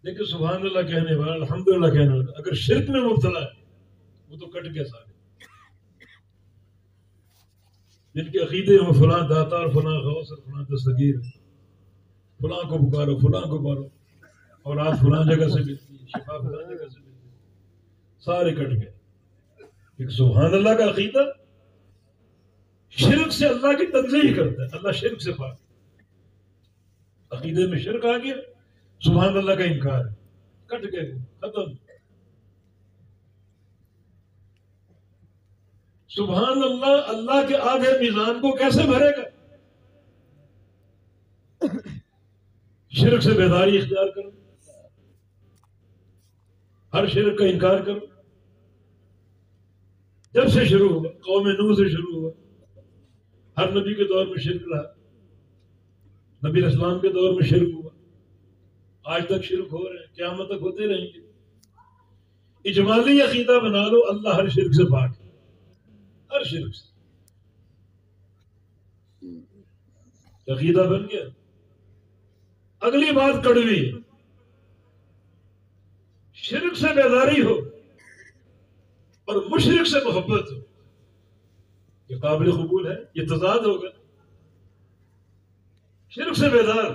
S1: لیکن سبحان اللہ کہنے والا، الحمدللہ کہنے والا اگر شرک میں مبتلا ہے وہ تو کٹ گیا سارے. جن کے عقیدے میں فلاں داتا اور فلاں غوث اور فلاں دستگیر، فلاں کو پکارو فلاں کو پکارو، اولاد فلاں جگہ سے ملتی ہے، شفا فلاں جگہ سے ملتی ہے، سارے کٹ گئے. ایک سبحان اللہ کا عقیدہ شرک سے اللہ کی تنزیہ کرتا ہے، اللہ شرک سے پاک. عقیدے میں شرک آ گیا، سبحان اللہ کا انکار ہے، کٹ گئے، ختم. سبحان اللہ اللہ کے آدھے میزان کو کیسے بھرے گا؟ شرک سے بیداری اختیار کرو، ہر شرک کا انکار کرو. جب سے شروع ہوا، قوم نوح سے شروع ہوا، ہر نبی کے دور میں شرک رہا، نبی اسلام کے دور میں شرک ہوا، آج تک شرک ہو رہے ہیں، قیامت تک ہوتے رہیں گے. اجمالی عقیدہ بنا لو، اللہ ہر شرک سے پاک ہے، ہر شرک سے. عقیدہ بن گیا. اگلی بات کڑوی ہے، شرک سے بیداری ہو اور مشرک سے محبت ہو، یہ قابل قبول ہے؟ یہ تضاد ہوگا. شرک سے بیدار،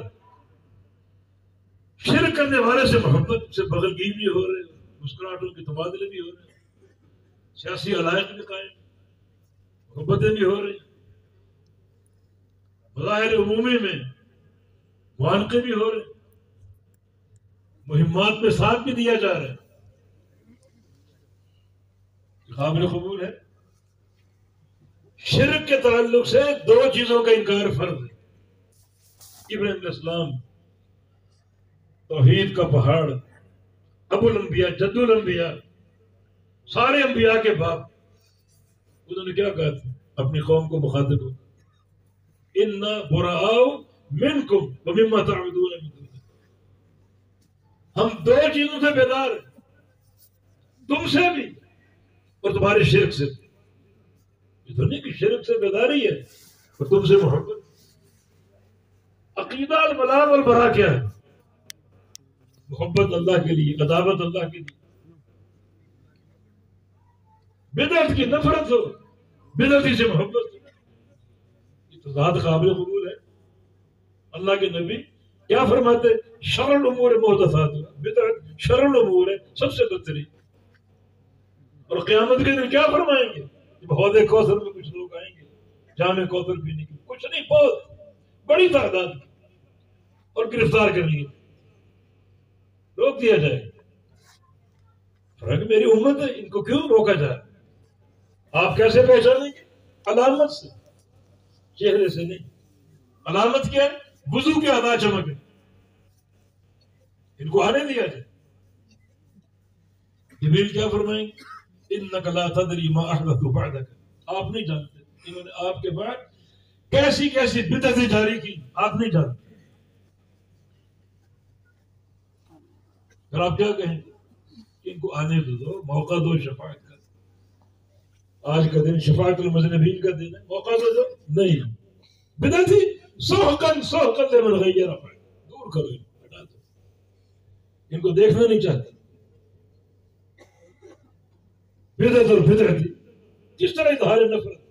S1: شرک کرنے والے سے محبت سے بغل گیر بھی ہو رہے ہیں، مسکراہٹوں کے تبادلے بھی ہو رہے ہیں، سیاسی علائق بھی قائم، محبتیں بھی ہو رہی، مظاہر عمومی میں معانقے بھی ہو رہے، مہمات میں ساتھ بھی دیا جا رہا ہے. قابل قبول ہے؟ شرک کے تعلق سے دو چیزوں کا انکار فرض ہے. ابراہیم علیہ السلام توحید کا پہاڑ، ابو الانبیاء، جد الانبیاء، سارے انبیاء کے باپ، انہوں نے کیا کہا تھا اپنی قوم کو مخاطب ہو؟ انا براء منکم ومما تعبدون من دون اللہ. ہم دو چیزوں سے بیدار ہیں، تم سے بھی اور تمہارے شرک سے بھی. یہ تو نہیں کہ شرک سے بیداری ہے اور تم سے محبت. عقیدہ الولاء والبراء کیا ہے؟ محبت اللہ کے لیے، عداوت اللہ کے لیے. بدعت کی نفرت ہو، بدعتی سے محبت ہو، یہ تو ذات قابل قبول ہے. اللہ کے نبی کیا فرماتے؟ شر الامور محدثاتها، بدعت شر الامور ہے، سب سے بدترین. اور قیامت کے دن کیا فرمائیں گے؟ حوض کوثر میں کچھ لوگ آئیں گے جام کوثر پینے کے، کچھ نہیں، بہت بڑی تعداد اور گرفتار کر لیے، روک دیا جائے گا. فرق میری امت ہے، ان کو کیوں روکا جائے؟ آپ کیسے پہچانیں گے؟ علامت سے، چہرے سے نہیں. علامت کیا ہے؟ وضو کے ادا چمک ہے، ان کو آنے دیا جائے. جبریل کیا فرمائیں گے؟ انک لا تدری ما احدث بعدک، آپ نہیں جانتے انہوں نے آپ کے بعد کیسی کیسی بدعتیں جاری کی، آپ نہیں جانتے. پھر آپ کیا کہیں گے؟ ان کو آنے دو، موقع دو شفاعت کا. آج کا دن شفاعت المذنبین کا دن ہے، موقع دو. نہیں، بدعتی سحقا لمن غیر، دور کرو، ہٹا دو، ان کو دیکھنا نہیں چاہتے. بدعت اور بدعتی کس طرح اظہار نفرت،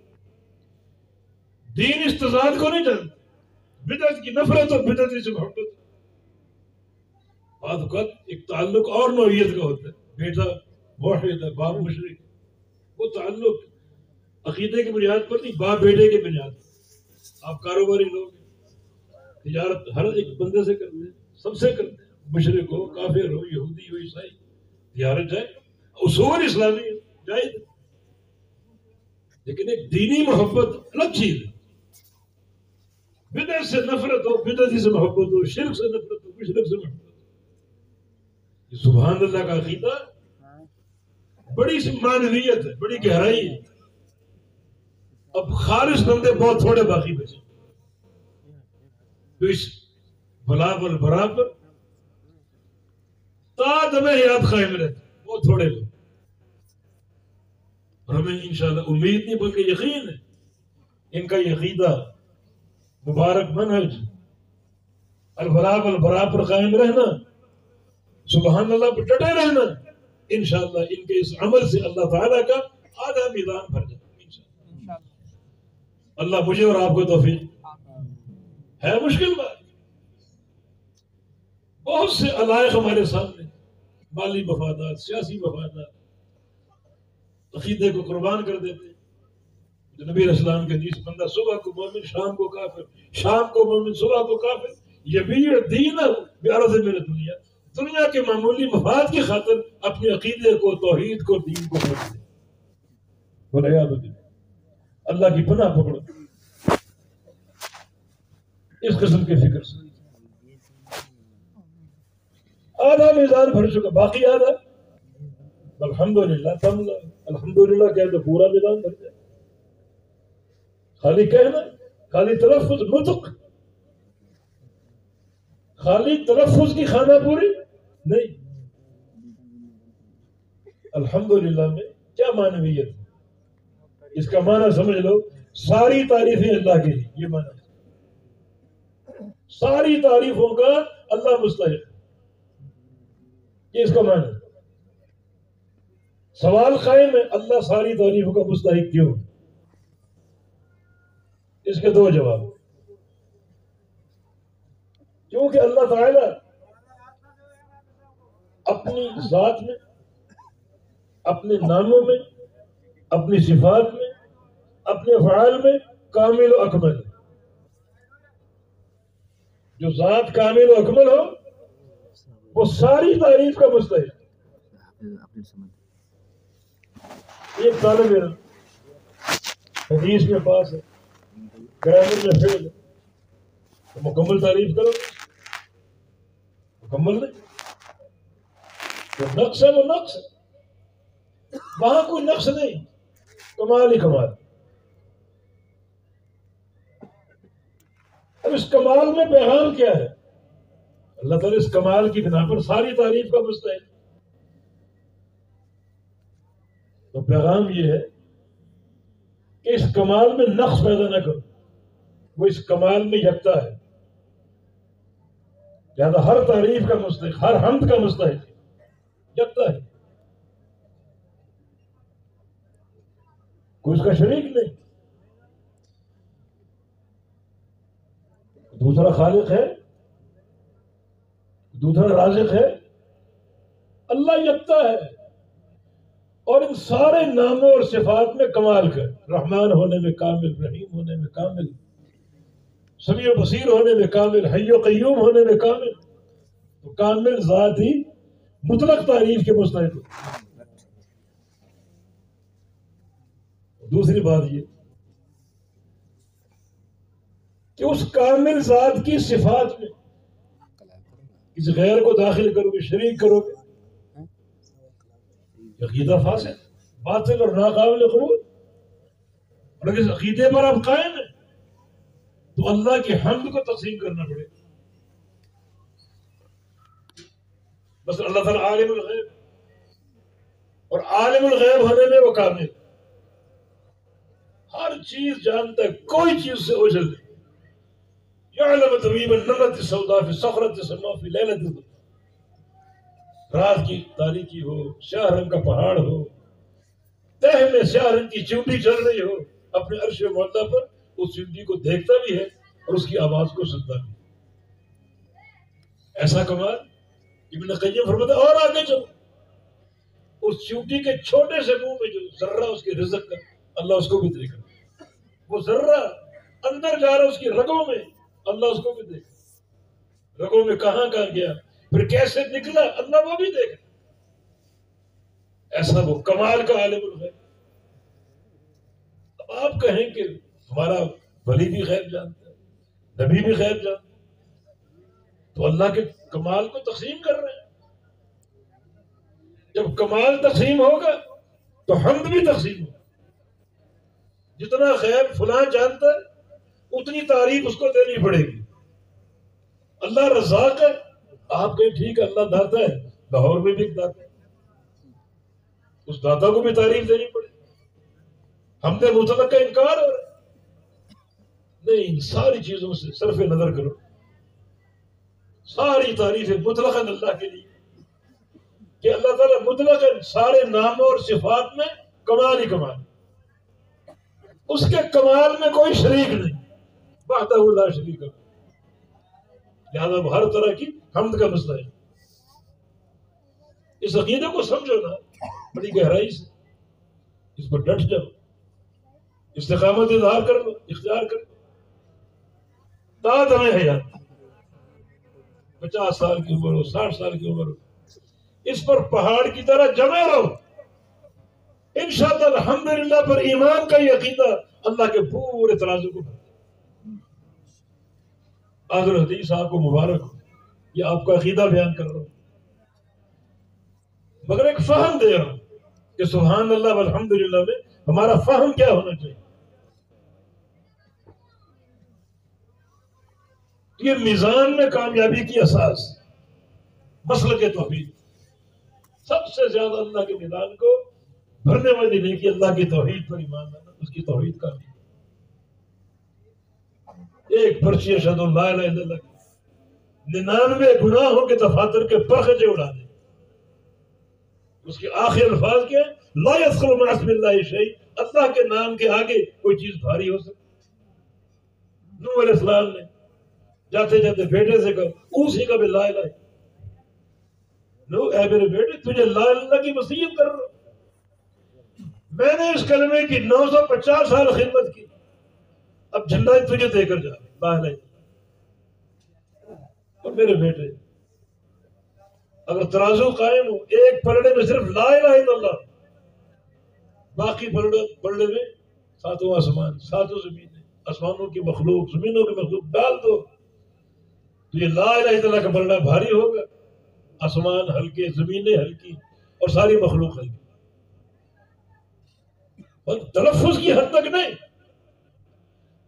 S1: دین اس تضاد کو نہیں جانتے. بدعت کی نفرت اور بدعتی سے محبت. بعض اوقات ایک تعلق اور نوعیت کا ہوتا ہے، بیٹا موحد ہے، باپ مشرک، وہ تعلق عقیدے کی بنیاد پر نہیں، باپ بیٹے کی بنیاد پر. آپ کاروباری لوگ ہیں، تجارت ہر ایک بندے سے کرتے ہیں، سب سے کرتے ہیں، مشرک ہو، کافر ہو، یہودی ہو، عیسائی، تجارت جائے، اصول اسلامی جائز. لیکن ایک دینی محبت الگ چیز ہے. بدعت سے نفرت ہو، بدعتی سے محبت ہو، شرک سے نفرت ہو، مشرک سے محبت ہو. یہ سبحان اللہ کا عقیدہ بڑی سی معنویت ہے، بڑی گہرائی ہے. اب خالص بندے بہت تھوڑے باقی بچے، تو اس بلا والبراء پر تا دم حیات قائم رہتے بہت تھوڑے لوگ. اور ہمیں انشاءاللہ امید نہیں بلکہ یقین ہے ان کا یہ عقیدہ مبارک منہج الولاء والبراء پر قائم رہنا، سبحان اللہ پر ڈٹے رہنا، انشاءاللہ ان کے اس عمل سے اللہ تعالیٰ کا آدھا میدان بھر جائے انشاءاللہ. اللہ مجھے اور آپ کو توفیق. ہے مشکل بات، بہت سے علائق ہمارے سامنے، مالی مفادات، سیاسی مفادات، عقیدے کو قربان کر دیتے. نبی علیہ السلام کے حدیث، بندہ صبح کو مومن، شام کو کافر، شام کو مومن، صبح کو کافر، یبیع دینہ بعرض من الدنیا، دنیا کے معمولی مفاد کی خاطر اپنے عقیدے کو، توحید کو، دین کو چھوڑ دے. والعیاذ باللہ. اللہ کی پناہ پکڑو اس قسم کے فکر سے. آدھا میدان بھر چکا، باقی آدھا الحمدللہ تم الحمدللہ کہہ تو پورا میدان بھر جائے. خالی کہنا، خالی تلفظ، نطق، خالی تلفظ کی خانہ پوری نہیں. الحمدللہ میں کیا معنویت ہے؟ اس کا معنی سمجھ لو، ساری تعریفیں اللہ کے لیے. یہ معنی ساری تعریفوں کا اللہ مستحق، یہ اس کا معنی ہے۔ سوال قائم ہے اللہ ساری تعریفوں کا مستحق کیوں؟ اس کے دو جواب۔ کیونکہ اللہ تعالی اپنی ذات میں، اپنے ناموں میں، اپنی صفات میں، اپنے افعال میں کامل و اکمل ہے۔ جو ذات کامل و اکمل ہو وہ ساری تعریف کا مستحق۔ ایک طالب علم حدیث میں پاس ہے، گرامر میں فیل ہے، تو مکمل تعریف کرو، مکمل نہیں، جو نقص ہے وہ نقص ہے، وہاں کوئی نقص نہیں، کمال ہی کمال۔ اب اس کمال میں پیغام کیا ہے؟ اللہ تعالیٰ اس کمال کی بنا پر ساری تعریف کا مستحق۔ تو پیغام یہ ہے کہ اس کمال میں نقص پیدا نہ کرو، وہ اس کمال میں یکتا ہے، لہذا ہر تعریف کا مستحق، ہر حمد کا مستحق یکتا ہے، کوئی اس کا شریک نہیں۔ دوسرا خالق ہے، دوسرا رازق ہے، اللہ یکتا ہے، اور ان سارے ناموں اور صفات میں کمال کر، رحمان ہونے میں کامل، رحیم ہونے میں کامل، سمیع و بصیر ہونے میں کامل، حی و قیوم ہونے میں کامل، تو کامل ذات ہی مطلق تعریف کے مستحق۔ دوسری بات یہ کہ اس کامل ذات کی صفات میں کسی غیر کو داخل کرو گے، شریک کرو گے، عقیدہ فاسد، باطل اور ناقابل قبول۔ اور اگر اس عقیدے پر آپ قائم ہیں تو اللہ کی حمد کو تقسیم کرنا پڑے گا۔ بس اللہ تعالیٰ عالم الغیب، اور عالم الغیب ہونے میں وہ کامل، ہر چیز جانتا ہے، کوئی چیز سے اوجھل نہیں۔ یعلم طبیب النملۃ السوداء فی الصخرۃ السماء فی لیلۃ البدر، رات کی تاریکی ہو، سیاہ رنگ کا پہاڑ ہو، تہ میں سیاہ رنگ کی چونٹی چل رہی ہو، اپنے عرش معلیٰ پر اس چونٹی کو دیکھتا بھی ہے اور اس کی آواز کو سنتا بھی ہے۔ ایسا کمال ابن قیم فرماتا ہے اور آگے چلو، اس چونٹی کے چھوٹے سے منہ میں جو ذرہ اس کے رزق کا، اللہ اس کو بھی دیکھ رہا، وہ ذرہ اندر جا رہا اس کی رگوں میں، اللہ اس کو بھی دیکھ رہا، رگوں میں کہاں گیا، پھر کیسے نکلا، اللہ وہ بھی دیکھ رہا۔ ایسا وہ کمال کا عالم الغیب۔ اب آپ کہیں کہ ہمارا ولی بھی غیب جانتا ہے، نبی بھی غیب جانتا ہے، تو اللہ کے کمال کو تقسیم کر رہے ہیں۔ جب کمال تقسیم ہوگا تو حمد بھی تقسیم ہوگا۔ جتنا غیب فلاں جانتا ہے اتنی تعریف اس کو دینی پڑے گی۔ اللہ رزاق ہے، آپ کہیں ٹھیک ہے اللہ داتا ہے، لاہور میں بھی داتا ہے، اس داتا کو بھی تعریف دینی پڑے گی۔ حمد مطلق کا انکار ہو رہا ہے؟ نہیں، ان ساری چیزوں سے صرف نظر کرو، ساری تعریف مطلق اللہ کے لیے، کہ اللہ تعالیٰ مطلق سارے ناموں اور صفات میں کمال ہی کمال، اس کے کمال میں کوئی شریک نہیں، وحدہ لا شریک له، لہذا وہ ہر طرح کی حمد کا مسئلہ ہے۔ اس عقیدے کو سمجھو نا بڑی گہرائی سے، اس پر ڈٹ جاؤ، استقامت اظہار کر لو، اختیار کر لو، داد ہمیں حیات، 50 سال کی عمر ہو، 60 سال کی عمر ہو، اس پر پہاڑ کی طرح جمے رہو، انشاءاللہ الحمدللہ پر ایمان کا یہ عقیدہ اللہ کے پورے ترازو کو بھر۔ آخر حدیث آپ کو مبارک ہو، یہ آپ کا عقیدہ بیان کر رہا ہوں، مگر ایک فہم دے رہا ہوں کہ سبحان اللہ والحمدللہ میں ہمارا فہم کیا ہونا چاہیے۔ یہ میزان میں کامیابی کی اساس، مسلک توحید، سب سے زیادہ اللہ کے میدان کو بھرنے والی نیکی اللہ کی توحید پر ایمان لانا، اس کی توحید کا ایک پرچی اشہد ان لا الہ الا اللہ، 99 گناہوں کے دفاتر کے پرخچے اڑا دے. اس کے آخر الفاظ کیا ہے؟ لا یذکر مع اسم اللہ شیء، اللہ کے نام کے آگے کوئی چیز بھاری ہو سکتی. نوح علیہ السلام نے جاتے جاتے بیٹے سے کہا اوصی کا باللہ الہ، نوح اے میرے بیٹے تجھے لا الہ اللہ کی وصیت کر رہا ہوں. میں نے اس کلمے کی 950 سال خدمت کی، اب جھنڈا تجھے دے کر جا لا الہ الا. اور میرے بیٹے اگر ترازو قائم ہو، ایک پلڑے میں صرف لا الہ الا اللہ، باقی پلڑے میں ساتوں آسمان، ساتوں زمینیں، آسمانوں کی مخلوق، زمینوں کی مخلوق ڈال دو تو یہ لا الہ الا اللہ کا پلڑا بھاری ہوگا. آسمان ہلکے، زمینیں ہلکی اور ساری مخلوق ہلکی. اور تلفظ کی حد تک نہیں،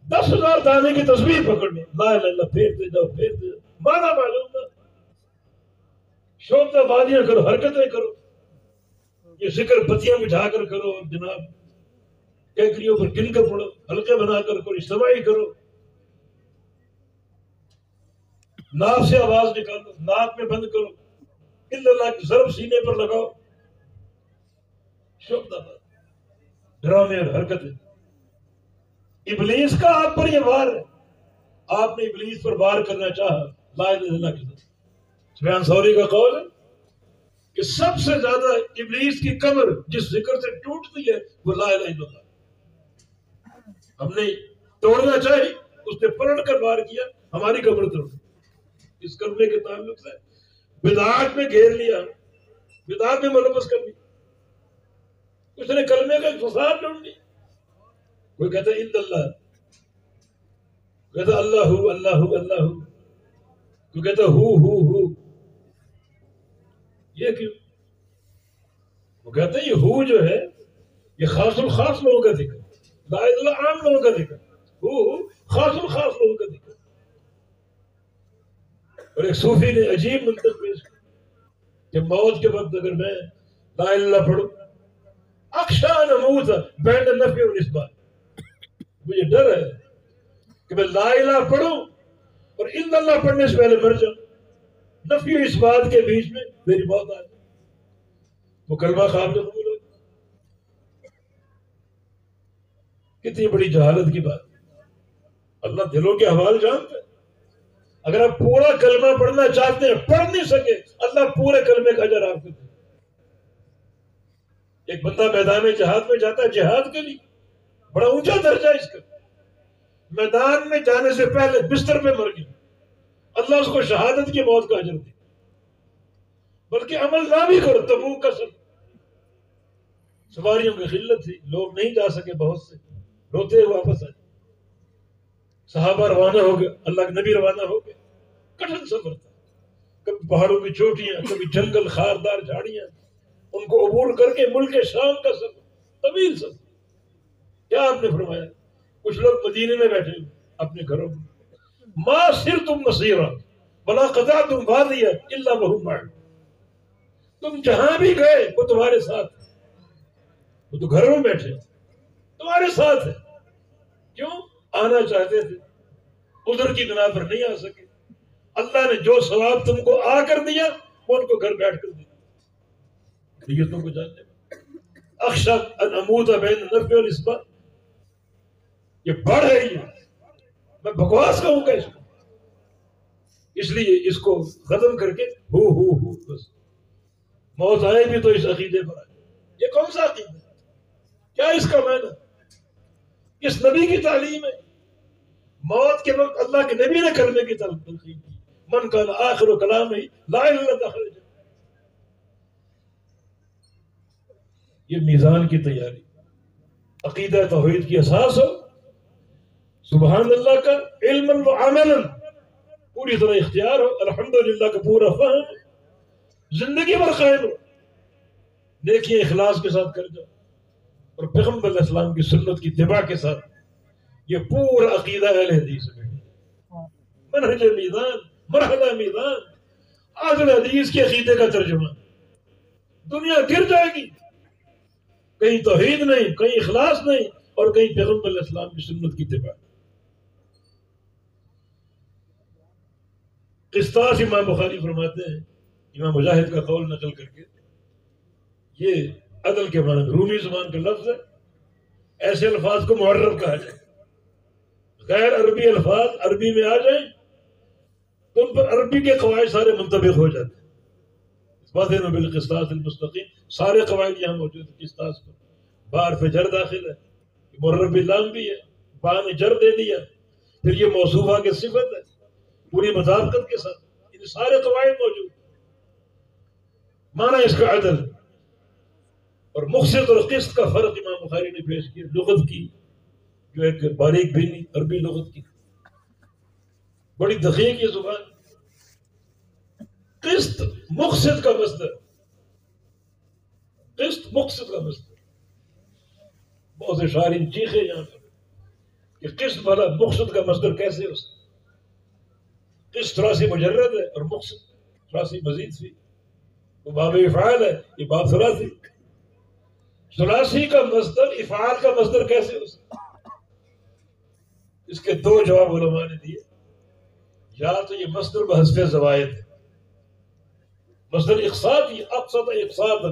S1: 10,000 دانے کی تصویر پکڑنی، لا الہ الا اللہ پھیرتے جاؤ پھیرتے جاؤ، مانا معلوم نہ. شوبدہ بازیاں کرو، حرکتیں کرو، یہ ذکر پتیاں بٹھا کر کرو، اور جناب کیکریوں پر گن کر پڑھو، حلقے بنا کر کرو، اجتماعی کرو. ناک سے آواز نکالو، ناک میں بند کرو، الا اللہ کی ضرب سینے پر لگاؤ. شوبدہ باز، ڈرامے اور حرکتیں. ابلیس کا آپ پر یہ وار ہے، آپ نے ابلیس پر وار کرنا چاہا لا الہ الا اللہ کے ساتھ. سفیان ثوری کا قول ہے کہ سب سے زیادہ ابلیس کی کمر جس ذکر سے ٹوٹتی ہے وہ لا الہ الا اللہ. ہم نے توڑنا چاہی، اس نے پلٹ کر وار کیا، ہماری کمر توڑ. اس کلمے کے تعلق سے بدعات میں گھیر لیا، بدعات میں ملوث کر دیا. اس نے کلمے کا فساد ڈھونڈ لیا. کوئی کہتا ہے الا اللہ، کوئی کہتا اللہ اللہ اللہ، کوئی کہتا ہو. یہ کیوں؟ وہ کہتے ہیں یہ ہو جو ہے یہ خاص الخاص لوگوں کا ذکر، لا الہ الا اللہ عام لوگوں کا ذکر، ہو خاص الخاص لوگوں کا ذکر. اور ایک صوفی نے عجیب منطق پیش کی کہ موت کے وقت اگر میں لا الہ الا اللہ پڑھوں، اخشى ان اموت بین النفی والاثبات، مجھے ڈر ہے کہ میں لا الہ پڑھوں اور الا اللہ پڑھنے سے پہلے مر جاؤں، نفی و اثبات کے بیچ میں میری موت آ جائے. وہ کلمہ قابل قبول ہو. کتنی بڑی جہالت کی بات. اللہ دلوں کے حوال جانتا ہے. اگر آپ پورا کلمہ پڑھنا چاہتے ہیں، پڑھ نہیں سکے، اللہ پورے کلمے کا اجر آپ کو دے. ایک بندہ میدان جہاد میں جاتا ہے جہاد کے لیے، بڑا اونچا درجہ اس کا، میدان میں جانے سے پہلے بستر پہ مر گیا، اللہ اس کو شہادت کی موت کا اجر دے. بلکہ عمل نہ بھی کرو. تبوک کا سفر، سواریوں کی قلت تھی، لوگ نہیں جا سکے، بہت سے روتے ہوئے واپس آئے. صحابہ روانہ ہو گئے، اللہ کے نبی روانہ ہو گئے. کٹھن سفر تھا، کبھی پہاڑوں کی چوٹیاں، کبھی جنگل خاردار جھاڑیاں، ان کو عبور کر کے ملک شام کا سفر، طویل سفر. کیا آپ نے فرمایا؟ کچھ لوگ مدینے میں بیٹھے اپنے گھروں میں، ما سرتم مسیرا ولا قطعتم وادیا الا وهم معكم، تم جہاں بھی گئے وہ تمہارے ساتھ، وہ تو گھروں میں بیٹھے تمہارے ساتھ ہے. کیوں؟ آنا چاہتے تھے، عذر کی بنا پر نہیں آ سکے. اللہ نے جو ثواب تم کو آ کر دیا وہ ان کو گھر بیٹھ کر دیا. نیتوں کو جاننے میں اخشى ان اموت بین النفی والاثبات، یہ بڑھ ہے، یہ میں بکواس کہوں گا اس کو. اس لیے اس کو ختم کر کے ہو بس. موت آئے بھی تو اس عقیدے پر آئے. یہ کون سا عقیدہ ہے؟ کیا اس کا معنی؟ اس نبی کی تعلیم ہے. موت کے وقت اللہ کے نبی نے کلمے کی تلقین کی، من کان آخر کلام ہی لا الہ الا اللہ دخل جنہ. یہ میزان کی تیاری، عقیدہ توحید کی اساس ہو، سبحان اللہ کا علما و عملا پوری طرح اختیار ہو، الحمدللہ کا پورا فہم زندگی بھر قائم ہو، نیکیاں اخلاص کے ساتھ کر جاؤ، اور پیغمبر علیہ السلام کی سنت کی اتباع کے ساتھ. یہ پورا عقیدہ اہل حدیث ہے. منہج میزان، مرحلہ میزان، اہل حدیث کے عقیدے کا ترجمہ. دنیا گر جائے گی، کہیں توحید نہیں، کہیں اخلاص نہیں، اور کہیں پیغمبر علیہ السلام کی سنت کی اتباع. قسطاس امام بخاری فرماتے ہیں، امام مجاہد کا قول نقل کر کے، یہ عدل کے معنی رومی زبان کا لفظ ہے، ایسے الفاظ کو معرب کہا جائے، غیر عربی الفاظ عربی میں آ جائیں تو ان پر عربی کے قواعد سارے منطبق ہو جاتے ہیں۔ وَزِنُوا بِالْقِسْطَاسِ الْمُسْتَقِيمِ، سارے قواعد یہاں موجود ہیں قسطاس پر۔ بار پہ جر داخل ہے، مرب لام بھی ہے، با نے جر دے دیا، پھر یہ موصوفہ کی صفت ہے پوری مطابقت کے ساتھ، ان سارے قواعد موجود۔ معنی اس کا عدل اور مقسط اور قسط کا فرق امام بخاری نے پیش کیا، لغت کی جو ایک باریک بینی عربی لغت کی بڑی دقیق یہ زبان۔ قسط مقسط کا مصدر، قسط مقسط کا مصدر، بہت سے شاعرین چیخے یہاں پر کہ قسط والا مقسط کا مصدر کیسے ہو سکتا؟ قسط ثلاثی مجرد ہے اور مقسط ثلاثی مزید سی، وہ باب افعال ہے، یہ باب ثلاثی۔ ثلاثی کا مصدر افعال کا مصدر کیسے ہو سکتا؟ اس کے دو جواب علماء نے دیے، یا تو یہ مصدر بحذف زوائد ہے، مصدر اقساط ہی اقسط اقساطا،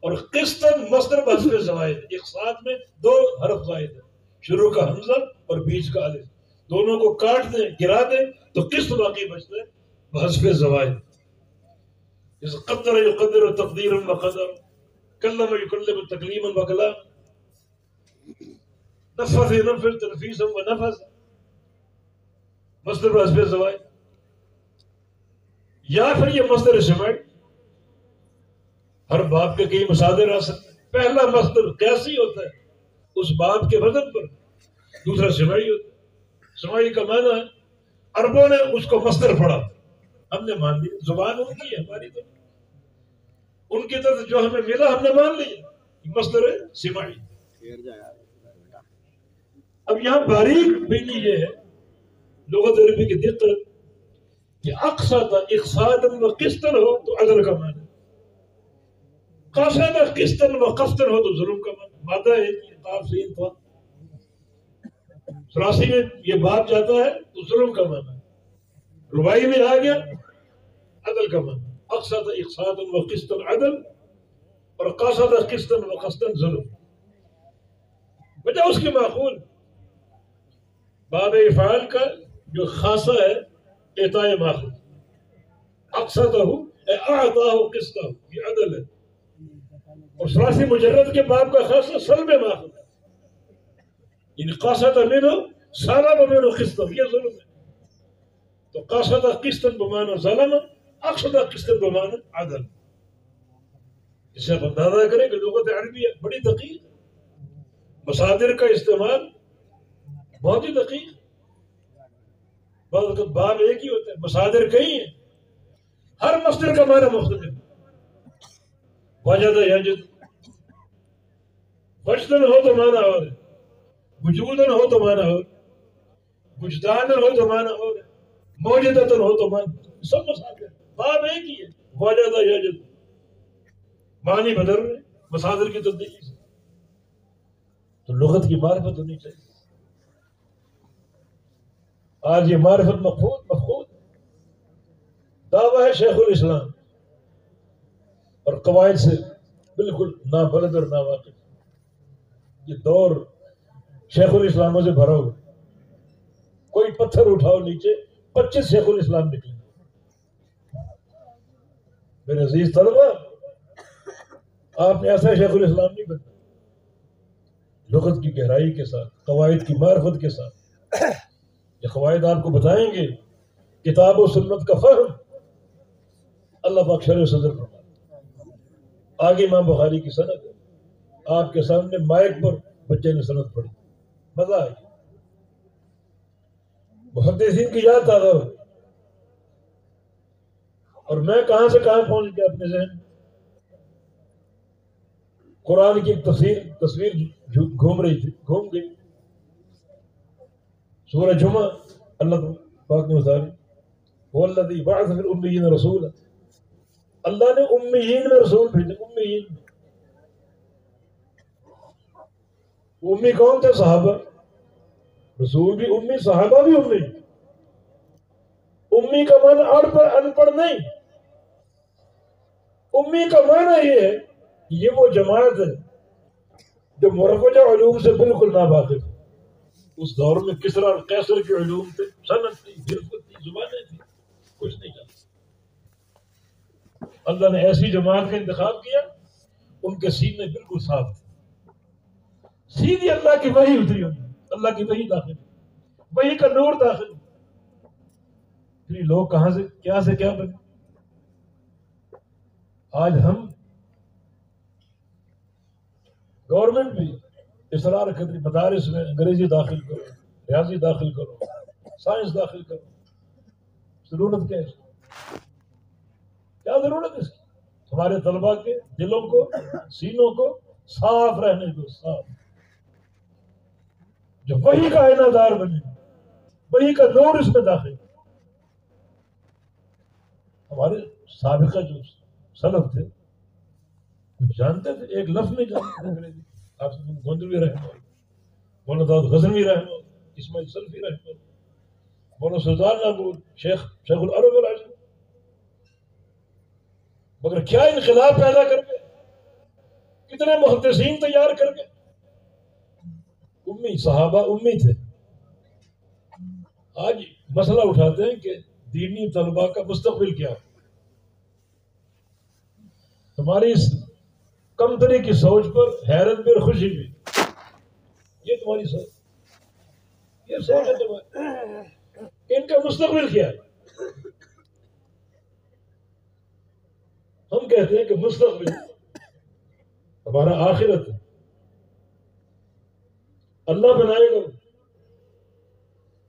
S1: اور قسطن مصدر بحذف زوائد، اقساط میں دو حرف زائد ہے، شروع کا حمزہ اور بیچ کا الف، دونوں کو کاٹ دیں گرا دیں تو قسط باقی بچتا ہے بحذف زوائد۔ جیسے قدر یقدر تقدیر و قدر، کلم یکلم تکلیما و کلام، نفذ ينفذ تنفيذا ونفذ، مصدر بحذف زوائد۔ یا پھر یہ مصدر سماعی، ہر باب کے کئی مصادر آ سکتے ہیں، پہلا مصدر قیاسی ہوتا ہے اس باب کے وزن پر، دوسرا سماعی ہوتا ہے۔ سماعی کا معنی ہے عربوں نے اس کو مصدر پڑھا، ہم نے مان لیا، زبان ان کی ہے ہماری تو، ان کی طرف جو ہمیں ملا ہم نے مان لیا، مصدر ہے سماعی۔ اب یہاں باریک بینی یہ ہے لغت عربی کی دقت کہ اقسط اقساطا و قسطا ہو تو عدل کا معنی، قاصد قسطا و قسطا ہو تو ظلم کا معنی، مادہ ہے قاف سین طا، ثلاثی میں یہ بات جاتا ہے تو ظلم کا معنی، رباعی میں آ گیا عدل کا معنی، اقسط اقساطا و قسطا عدل اور قاصد قسطا و قسطا ظلم۔ وجہ اس کی معقول باب افعال کا جو خاصہ ہے اعطاء ماخوذ، اقسطہ اعطاہ قسطہ، یہ عدل ہے، اور ثلاثی مجرد کے باب کا خاصہ سلب ماخوذ ہے، یعنی قاصد منہ سلب منہ قسطہ، یہ ظلم ہے۔ تو قاصد قسطا بمعنی ظلم، اقسط قسطا بمعنی عدل۔ اس سے آپ اندازہ کریں کہ لغت عربیہ بڑی دقیق، مصادر کا استعمال بہت ہی دقیق، بعض وقت باب ایک ہی ہوتا ہے مصادر کئی ہیں، ہر مصدر کا معنی مختلف، وجد یجد، وجدن ہو تو معنی اور ہے، وجودن ہو تو معنی اور، وجدانن ہو تو معنی اور ہے، موجدتن ہو تو معنی، سب مصادر، باب ایک ہی ہے، وجد یجد، معنی بدل رہے مصادر کی تبدیلی سے۔ تو لغت کی معرفت ہونی چاہیے، آج یہ معرفت مفقود دعویٰ ہے شیخ الاسلام اور قواعد سے بالکل نابلد اور ناواقف، یہ دور شیخ الاسلاموں سے بھرا ہوا، کوئی پتھر اٹھاؤ نیچے 25 شیخ الاسلام نکلے۔ میرے عزیز طلبہ، آپ نے ایسا شیخ الاسلام نہیں بنا، لغت کی گہرائی کے ساتھ، قواعد کی معرفت کے ساتھ، یہ قواعد آپ کو بتائیں گے، کتاب و سنت کا فہم اللہ پاک شرح صدر فرمائے۔ آگے امام بخاری کی سند ہے، آپ کے سامنے مائک پر بچے نے سند پڑھی، مزہ آ گیا، محدثین کی یاد تازہ ہو، اور میں کہاں سے کہاں پہنچ گیا اپنے ذہن، قرآن کی ایک تصویر گھوم گئی، سورہ جمعہ اللہ پاک نے اتاری، وَالَّذِي بَعَثَ فِي الْأُمِّيِّينَ رَسُولًا، اللہ نے امیین میں رسول بھیجے، امیین میں، امی کون تھے؟ صحابہ، رسول بھی امی، صحابہ بھی امی، امی کا معنی ان پڑھ نہیں، امی کا معنی یہ ہے یہ وہ جماعت ہے جو مروجہ علوم سے بالکل ناواقف ہے۔ اس دور میں کسرا اور قیصر کے علوم تھے، صنعت تھی، حرفت تھی، زبانیں تھی، کچھ نہیں جانتا۔ اللہ نے ایسی جماعت کا انتخاب کیا، ان کے سینے بالکل صاف تھے، سیدھی اللہ کی وحی اتری ہوئی، اللہ کی وحی داخل، وحی کا نور داخل۔ پھر لوگ کہاں سے کیا بنے؟ آج ہم گورنمنٹ بھی اصرار کرتی مدارس میں انگریزی داخل کرو، ریاضی داخل کرو، سائنس داخل کرو، ضرورت کیا ہے؟ کیا ضرورت ہے اس کی؟ ہمارے طلباء کے دلوں کو، سینوں کو صاف رہنے دو، صاف، جو وحی کا آئینہ دار بنے، وحی کا نور اس میں داخل۔ ہمارے سابقہ جو سلف تھے کچھ جانتے تھے، ایک لفظ نہیں جانتے تھے انگریزی۔ آپ گوندوی رحمہ اللہ، مولانا داؤد غزنوی رحمہ اللہ، اسماعیل سلفی رحمہ اللہ، مولانا سلطان نابود، شیخ العرب العجم، مگر کیا انقلاب پیدا کر کے، کتنے محدثین تیار کر کے۔ امی صحابہ امی تھے۔ آج مسئلہ اٹھاتے ہیں کہ دینی طلباء کا مستقبل کیا ہے۔ تمہاری اس کمتری کی سوچ پر حیرت بھی اور خوشی بھی، یہ تمہاری سوچ، یہ سوچ ہے تمہاری، ان کا مستقبل کیا ہے۔ ہم کہتے ہیں کہ مستقبل ہمارا آخرت ہے، اللہ بنائے گا،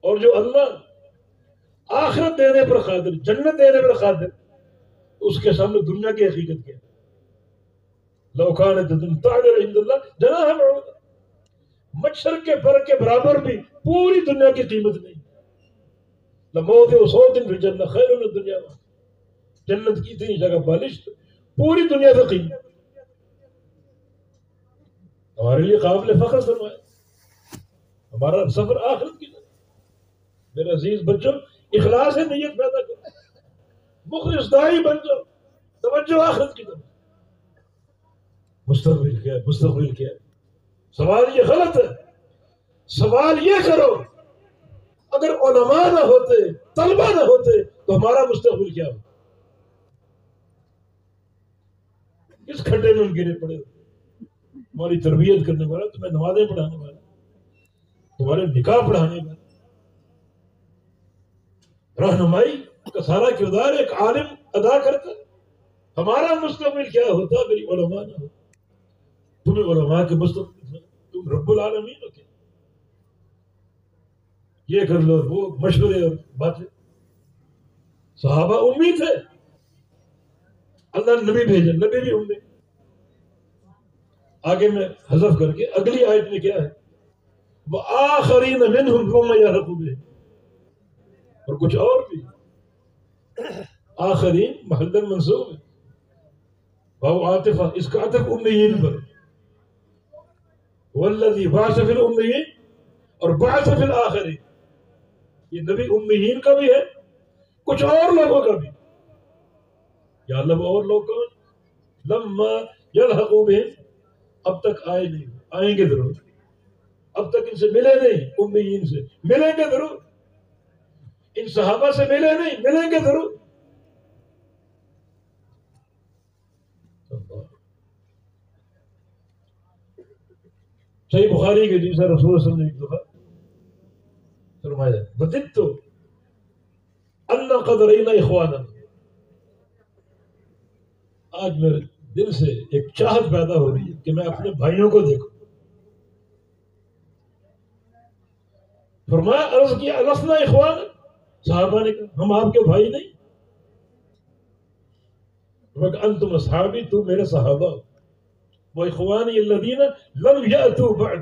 S1: اور جو اللہ آخرت دینے پر قادر، جنت دینے پر قادر، اس کے سامنے دنیا کی حقیقت کیا ہے؟ لو کانت الدنیا تعدل عند اللہ جناح بعوضہ، مچھر کے پر کے برابر بھی پوری دنیا کی قیمت نہیں۔ لموضع صوت فی الجنہ خیر من الدنیا، جنت کی اتنی جگہ بالشت پوری دنیا سے قیمت۔ ہمارے لیے قابل فخر فرمائے، ہمارا سفر آخرت کی طرف۔ میرے عزیز بچوں، اخلاص نیت پیدا کرو، مخلص داعی بن جاؤ، توجہ آخرت کی طرف۔ مستقبل کیا ہے؟ مستقبل کیا ہے؟ سوال یہ غلط ہے۔ سوال یہ کرو اگر علماء نہ ہوتے، طلبہ نہ ہوتے تو ہمارا مستقبل کیا ہو؟ کس کھڈے میں ہم گرے پڑے ہوتے؟ ہماری تربیت کرنے والا، تمہیں نمازیں پڑھانے والا، تمہارے نکاح پڑھانے والا، رہنمائی کا سارا کردار ایک عالم ادا کرتا۔ ہمارا مستقبل کیا ہوتا میری علماء نہ ہوتا؟ تمہیں علماء کے مستقبل، تم رب العالمین ہو کیا؟ یہ کر لو، وہ مشورے اور باتیں۔ صحابہ امی تھے، اللہ نے نبی بھیجا، نبی بھی امی۔ آگے میں حذف کر کے اگلی آیت میں کیا ہے؟ وآخرین منہم لما یلحقوا بہم، اور کچھ اور بھی۔ آخرین محل منصوب ہے، واو عاطفہ، اس کا عطف امیین پر، والذی بعث فی الامیین اور بعث فی الآخرین، یہ نبی امیین کا بھی ہے، کچھ اور لوگوں کا بھی۔ یا اللہ، اور لوگ کون؟ لما یلحقوا بہم، اب تک آئے نہیں، آئیں گے ضرور، اب تک ان سے ملے نہیں، امیین سے ملیں گے ضرور، ان صحابہ سے ملے نہیں، ملیں گے ضرور۔ صحیح بخاری کے جیسا رسول صلی اللہ علیہ وسلم نے ایک دفعہ فرمایا، بددت ان قد رأینا اخوانا، آج میرے دل سے ایک چاہت پیدا ہو رہی ہے کہ میں اپنے بھائیوں کو دیکھوں۔ فرمایا، عرض کیا السنا اخوانا، صحابہ نے کہا ہم آپ کے بھائی نہیں؟ انتم اصحابی، تو میرے صحابہ ہو، وہ اخوانی الذین لم یأتوا بعد،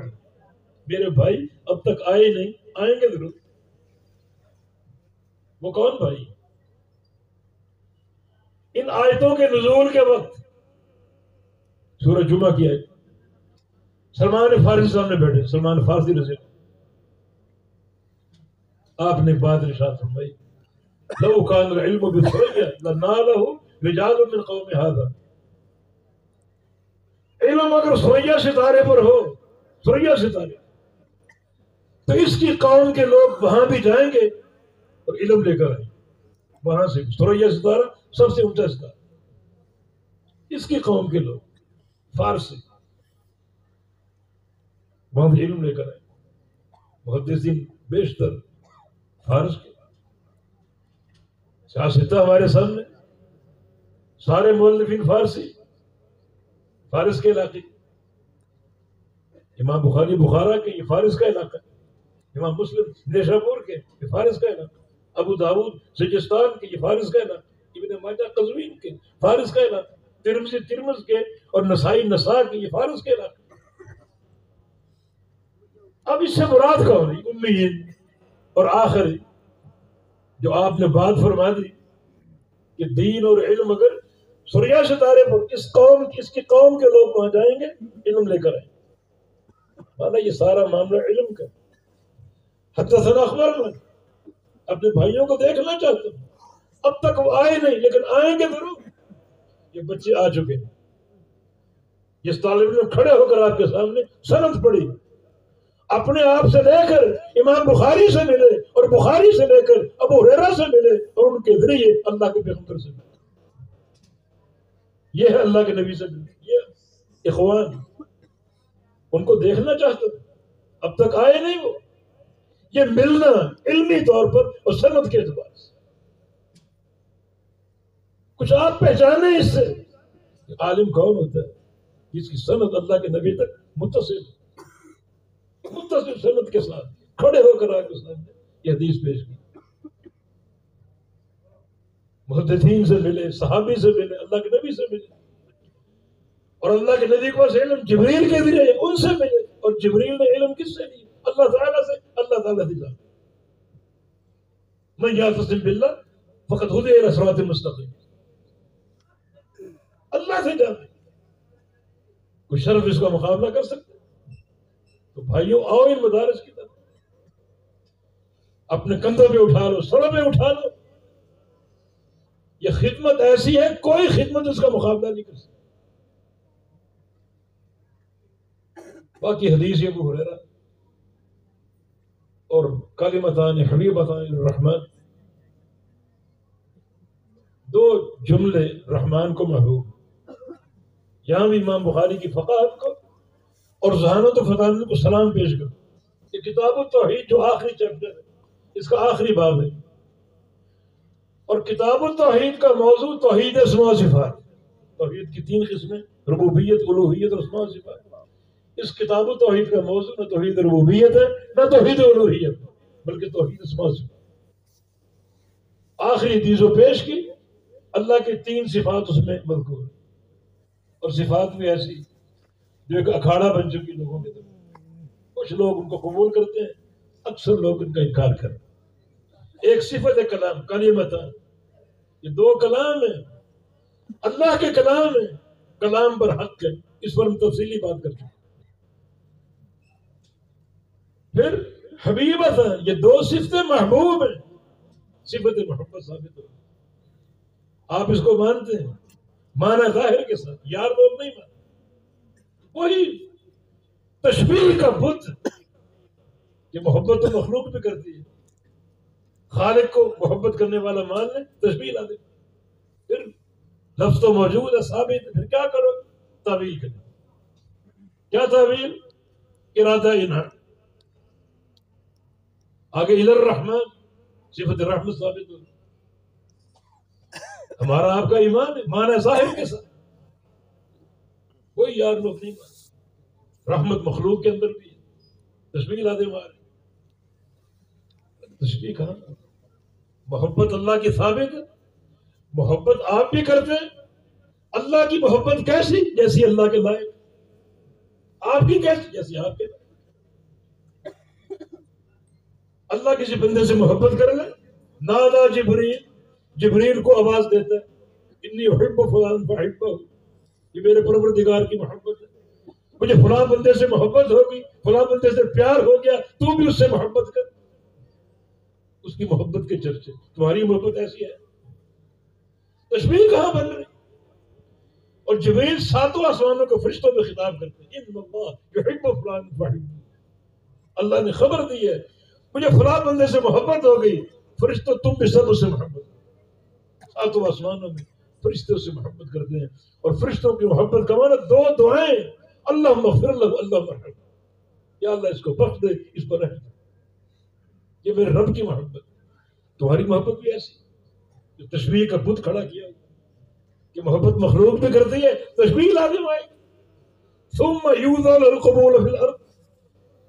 S1: میرے بھائی اب تک آئے نہیں، آئیں گے ضرور۔ وہ کون بھائی؟ ان آیتوں کے نزول کے وقت، سورہ جمعہ کی آیت، سلمان فارسی سامنے بیٹھے، سلمان فارسی رضی اللہ، آپ نے بات ارشاد فرمائی، لو كان العلم بالثريا لناله رجال من قوم هذا. علم اگر ثریا ستارے پر ہو، ثریا ستارے، تو اس کی قوم کے لوگ وہاں بھی جائیں گے اور علم لے کر آئیں گے. وہاں سے ثریا ستارہ سب سے اونچا ستارہ، اس کی قوم کے لوگ فارس سے وہاں سے علم لے کر آئے. محدثین بیشتر فارس کے، سیاستہ ہمارے سامنے، سارے مؤلفین فارسی، فارس کے علاقے. امام بخاری بخارا کے، یہ فارس کا علاقہ. امام مسلم نیشاپور کے، یہ فارس کا علاقہ. ابو داؤد سجستان کے، یہ فارس کا علاقہ. ابن ماجہ قزوین کے، فارس کا علاقہ. ترمذی ترمذ کے اور نسائی نسا کے، یہ فارس کے علاقہ. اب اس سے مراد کون ہے؟ امیین اور آخری جو آپ نے بات فرما دی کہ دین اور علم اگر ثریا ستارے پر اس کی قوم کے لوگ وہاں جائیں گے علم لے کر آئیں. مانا یہ سارا معاملہ علم کا. حدثنا اخبرنا، اپنے بھائیوں کو دیکھنا چاہتا ہوں. اب تک وہ آئے نہیں لیکن آئیں گے ضرور. یہ بچے آ چکے ہیں. جس طالب علم کھڑے ہو کر آپ کے سامنے سند پڑھی، اپنے آپ سے لے کر امام بخاری سے ملے اور بخاری سے لے کر ابو ہریرہ سے ملے اور ان کے ذریعے اللہ کے پیغمبر سے ملے. یہ ہے اللہ کے نبی سے ملے. یہ اخوان ان کو دیکھنا چاہتے تھے، اب تک آئے نہیں. وہ یہ ملنا علمی طور پر اور سند کے اعتبار سے کچھ آپ پہچانے اس سے. عالم کون ہوتا ہے؟ جس کی سند اللہ کے نبی تک متصل سند کے ساتھ کھڑے ہو کر آگے سامنے یہ حدیث پیش کی. محدثین سے ملے، صحابی سے ملے، اللہ کے نبی سے ملے، اور اللہ کے نبی کو علم جبریل کے ذریعے ان سے ملے. اور جبریل نے علم کس سے لی؟ اللہ تعالیٰ سے. اللہ تعالیٰ سے جانا. من یعتصم باللہ فقد ہدی الی صراط مستقیم. اللہ سے جانا. کوئی شرف اس کا مقابلہ کر سکتے؟ تو بھائیوں آؤ ان مدارس کی طرف، اپنے کندھوں پہ اٹھا لو، سروں پہ اٹھا لو. یہ خدمت ایسی ہے کوئی خدمت اس کا مقابلہ نہیں کر سکتی. باقی حدیث ابو ہریرہ اور کلمتان حبیبتان الرحمن، دو جملے رحمان کو محبوب. یہاں بھی امام بخاری کی فقاہت کو اور ذہانت و فطانت کو سلام پیش کرو. یہ کتاب التوحید جو آخری چیپٹر ہے، اس کا آخری باب ہے. اور کتاب التوحید کا موضوع توحید اسماء و صفات. توحید کی 3 قسمیں، ربوبیت، الوہیت اور اسماء و صفات. اس کتاب التوحید کا موضوع نہ توحید ربوبیت ہے نہ توحید الوہیت، بلکہ توحید اسماء و صفات. آخری حدیث پیش کی، اللہ کی 3 صفات اس میں مذکور ہے. اور صفات بھی ایسی جو ایک اکھاڑا بن چکی لوگوں کے طرف. کچھ لوگ ان کو قبول کرتے ہیں، اکثر لوگ ان کا انکار کرتے ہیں. ایک صفت ہے کلام، کلمتان. یہ 2 کلام ہیں، اللہ کے کلام ہیں. کلام پر حق ہے، اس پر ہم تفصیلی بات کر چکے. پھر حبیبتان، یہ 2 صفتیں محبوب ہیں. صفت محبت ثابت ہے. آپ اس کو مانتے ہیں معنی ظاہر کے ساتھ، یار لوگ نہیں مانتے. وہی تشبیہ کا بت یہ محبت تو مخلوق بھی کرتی ہے. خالق کو محبت کرنے والا مان لے، تشبیہ لا دے. پھر لفظ تو موجود ہے، ثابت ہے، پھر کیا کرو؟ تعویل کرو. کیا تعویل؟ ارادہ انہا. آگے الی الرحمن، صفت رحمت ثابت ہو. ہمارا آپ کا ایمان ہے معنی ظاہر کے ساتھ. کوئی یار لوگ نہیں مانتے. رحمت مخلوق کے اندر بھی ہے، تشبیہ لا دے ہمارے. تشبیہ کہاں؟ محبت اللہ کی ثابت ہے. محبت آپ بھی کرتے ہیں. اللہ کی محبت کیسی؟ جیسی اللہ کے لائق. آپ کی کیسی؟ جیسی آپ کے لائق. اللہ کسی بندے سے محبت کر لے، نادا جبریل، جبریل کو آواز دیتا ہے، انی احب فلان فاحبہ، یہ میرے پروردگار کی محبت ہے. مجھے فلاں بندے سے محبت ہوگی، فلاں بندے سے پیار ہو گیا، تو بھی اس سے محبت کر. اس کی محبت کے چرچے. تمہاری محبت ایسی ہے. تشبیہ کہاں بن رہی؟ اور جبریل ساتوں آسمانوں کے فرشتوں میں خطاب کرتے ہیں ان اللہ یحب فلان فحب. اللہ نے خبر دی ہے مجھے فلاں بندے سے محبت ہو گئی. فرشتوں تم بھی سب اس سے محبت. ساتوں آسمانوں میں فرشتے اس سے محبت کرتے ہیں. اور فرشتوں کی محبت کا معنی دو دعائیں اللہم اغفر لہ اللہم ارحمہ. یا اللہ اس کو بخش دے, اس پر رحم. یہ میرے رب کی محبت. تمہاری محبت بھی ایسی جو تشبیہ کا بت کھڑا کیا کہ محبت مخلوق بھی کرتی ہے, تشبیہ لازم آئے. ثم یوضع له القبول فی الارض.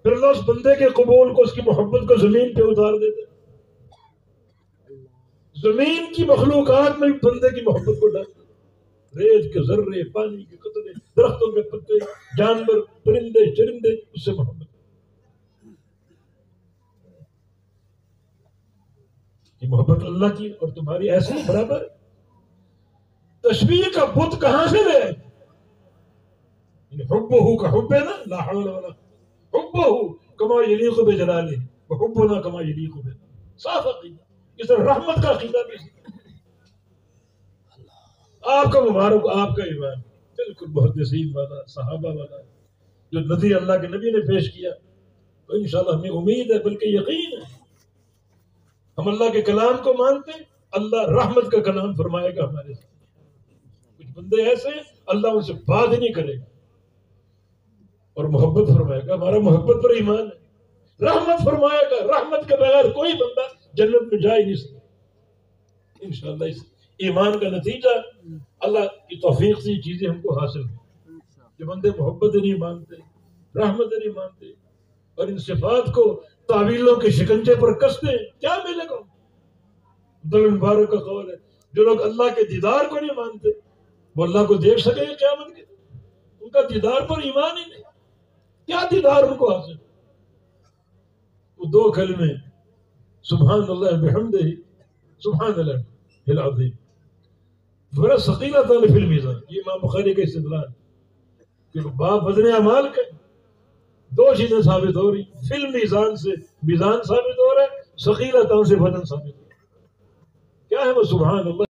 S1: پھر اللہ اس بندے کے قبول کو, اس کی محبت کو زمین پہ اتار دیتے. زمین کی مخلوقات میں بھی بندے کی محبت کو ڈال. ریت کے ذرے, پانی کے قطرے, درختوں کے پتے, جانور, پرندے, چرندے, اس سے محبت. یہ محبت اللہ کی اور تمہاری ایسے ہی برابر. تشبیہ کا بت کہاں سے لے آئے؟ حبہ کا حب ہے نا, لا حول ولا حبہ کما یلیق بجلالہ وحبنا کما یلیق بہ. صاف عقیدہ. اس طرح رحمت کا عقیدہ بھی. آپ کا مبارک, آپ کا ایمان بالکل محدثین والا, صحابہ والا جو ندی اللہ کے نبی نے پیش کیا. تو انشاءاللہ ہمیں امید ہے بلکہ یقین ہے. ہم اللہ کے کلام کو مانتے ہیں, اللہ رحمت کا کلام فرمائے گا ہمارے ساتھ. کچھ بندے ایسے ہیں اللہ ان سے بات ہی نہیں کرے گا اور محبت فرمائے گا. ہمارا محبت پر ایمان ہے. رحمت فرمائے گا, رحمت کے بغیر کوئی بندہ جنت میں جا ہی نہیں سکتا. انشاءاللہ اس ایمان کا نتیجہ اللہ کی توفیق سے یہ چیزیں ہم کو حاصل ہیں. جو بندے محبت نہیں مانتے, رحمت نہیں مانتے اور ان صفات کو تعویلوں کے شکنجے پر کستے ہیں, کیا ملے گا؟ عبداللہ مبارک کا قول ہے جو لوگ اللہ کے دیدار کو نہیں مانتے وہ اللہ کو دیکھ سکیں گے قیامت کے. ان کا دیدار پر ایمان ہی نہیں, کیا دیدار ان کو حاصل؟ وہ دو کلمے سبحان اللہ بحمدہ سبحان اللہ العظیم بڑا ثقیلۃ فی المیزان. یہ امام بخاری کا استدلال کہ باب وزن اعمال کا دو چیزیں ثابت ہو رہی. فی المیزان سے میزان ثابت ہو رہا ہے, ثقیلۃ سے وزن ثابت ہو رہا ہے. کیا ہے وہ؟ سبحان اللہ.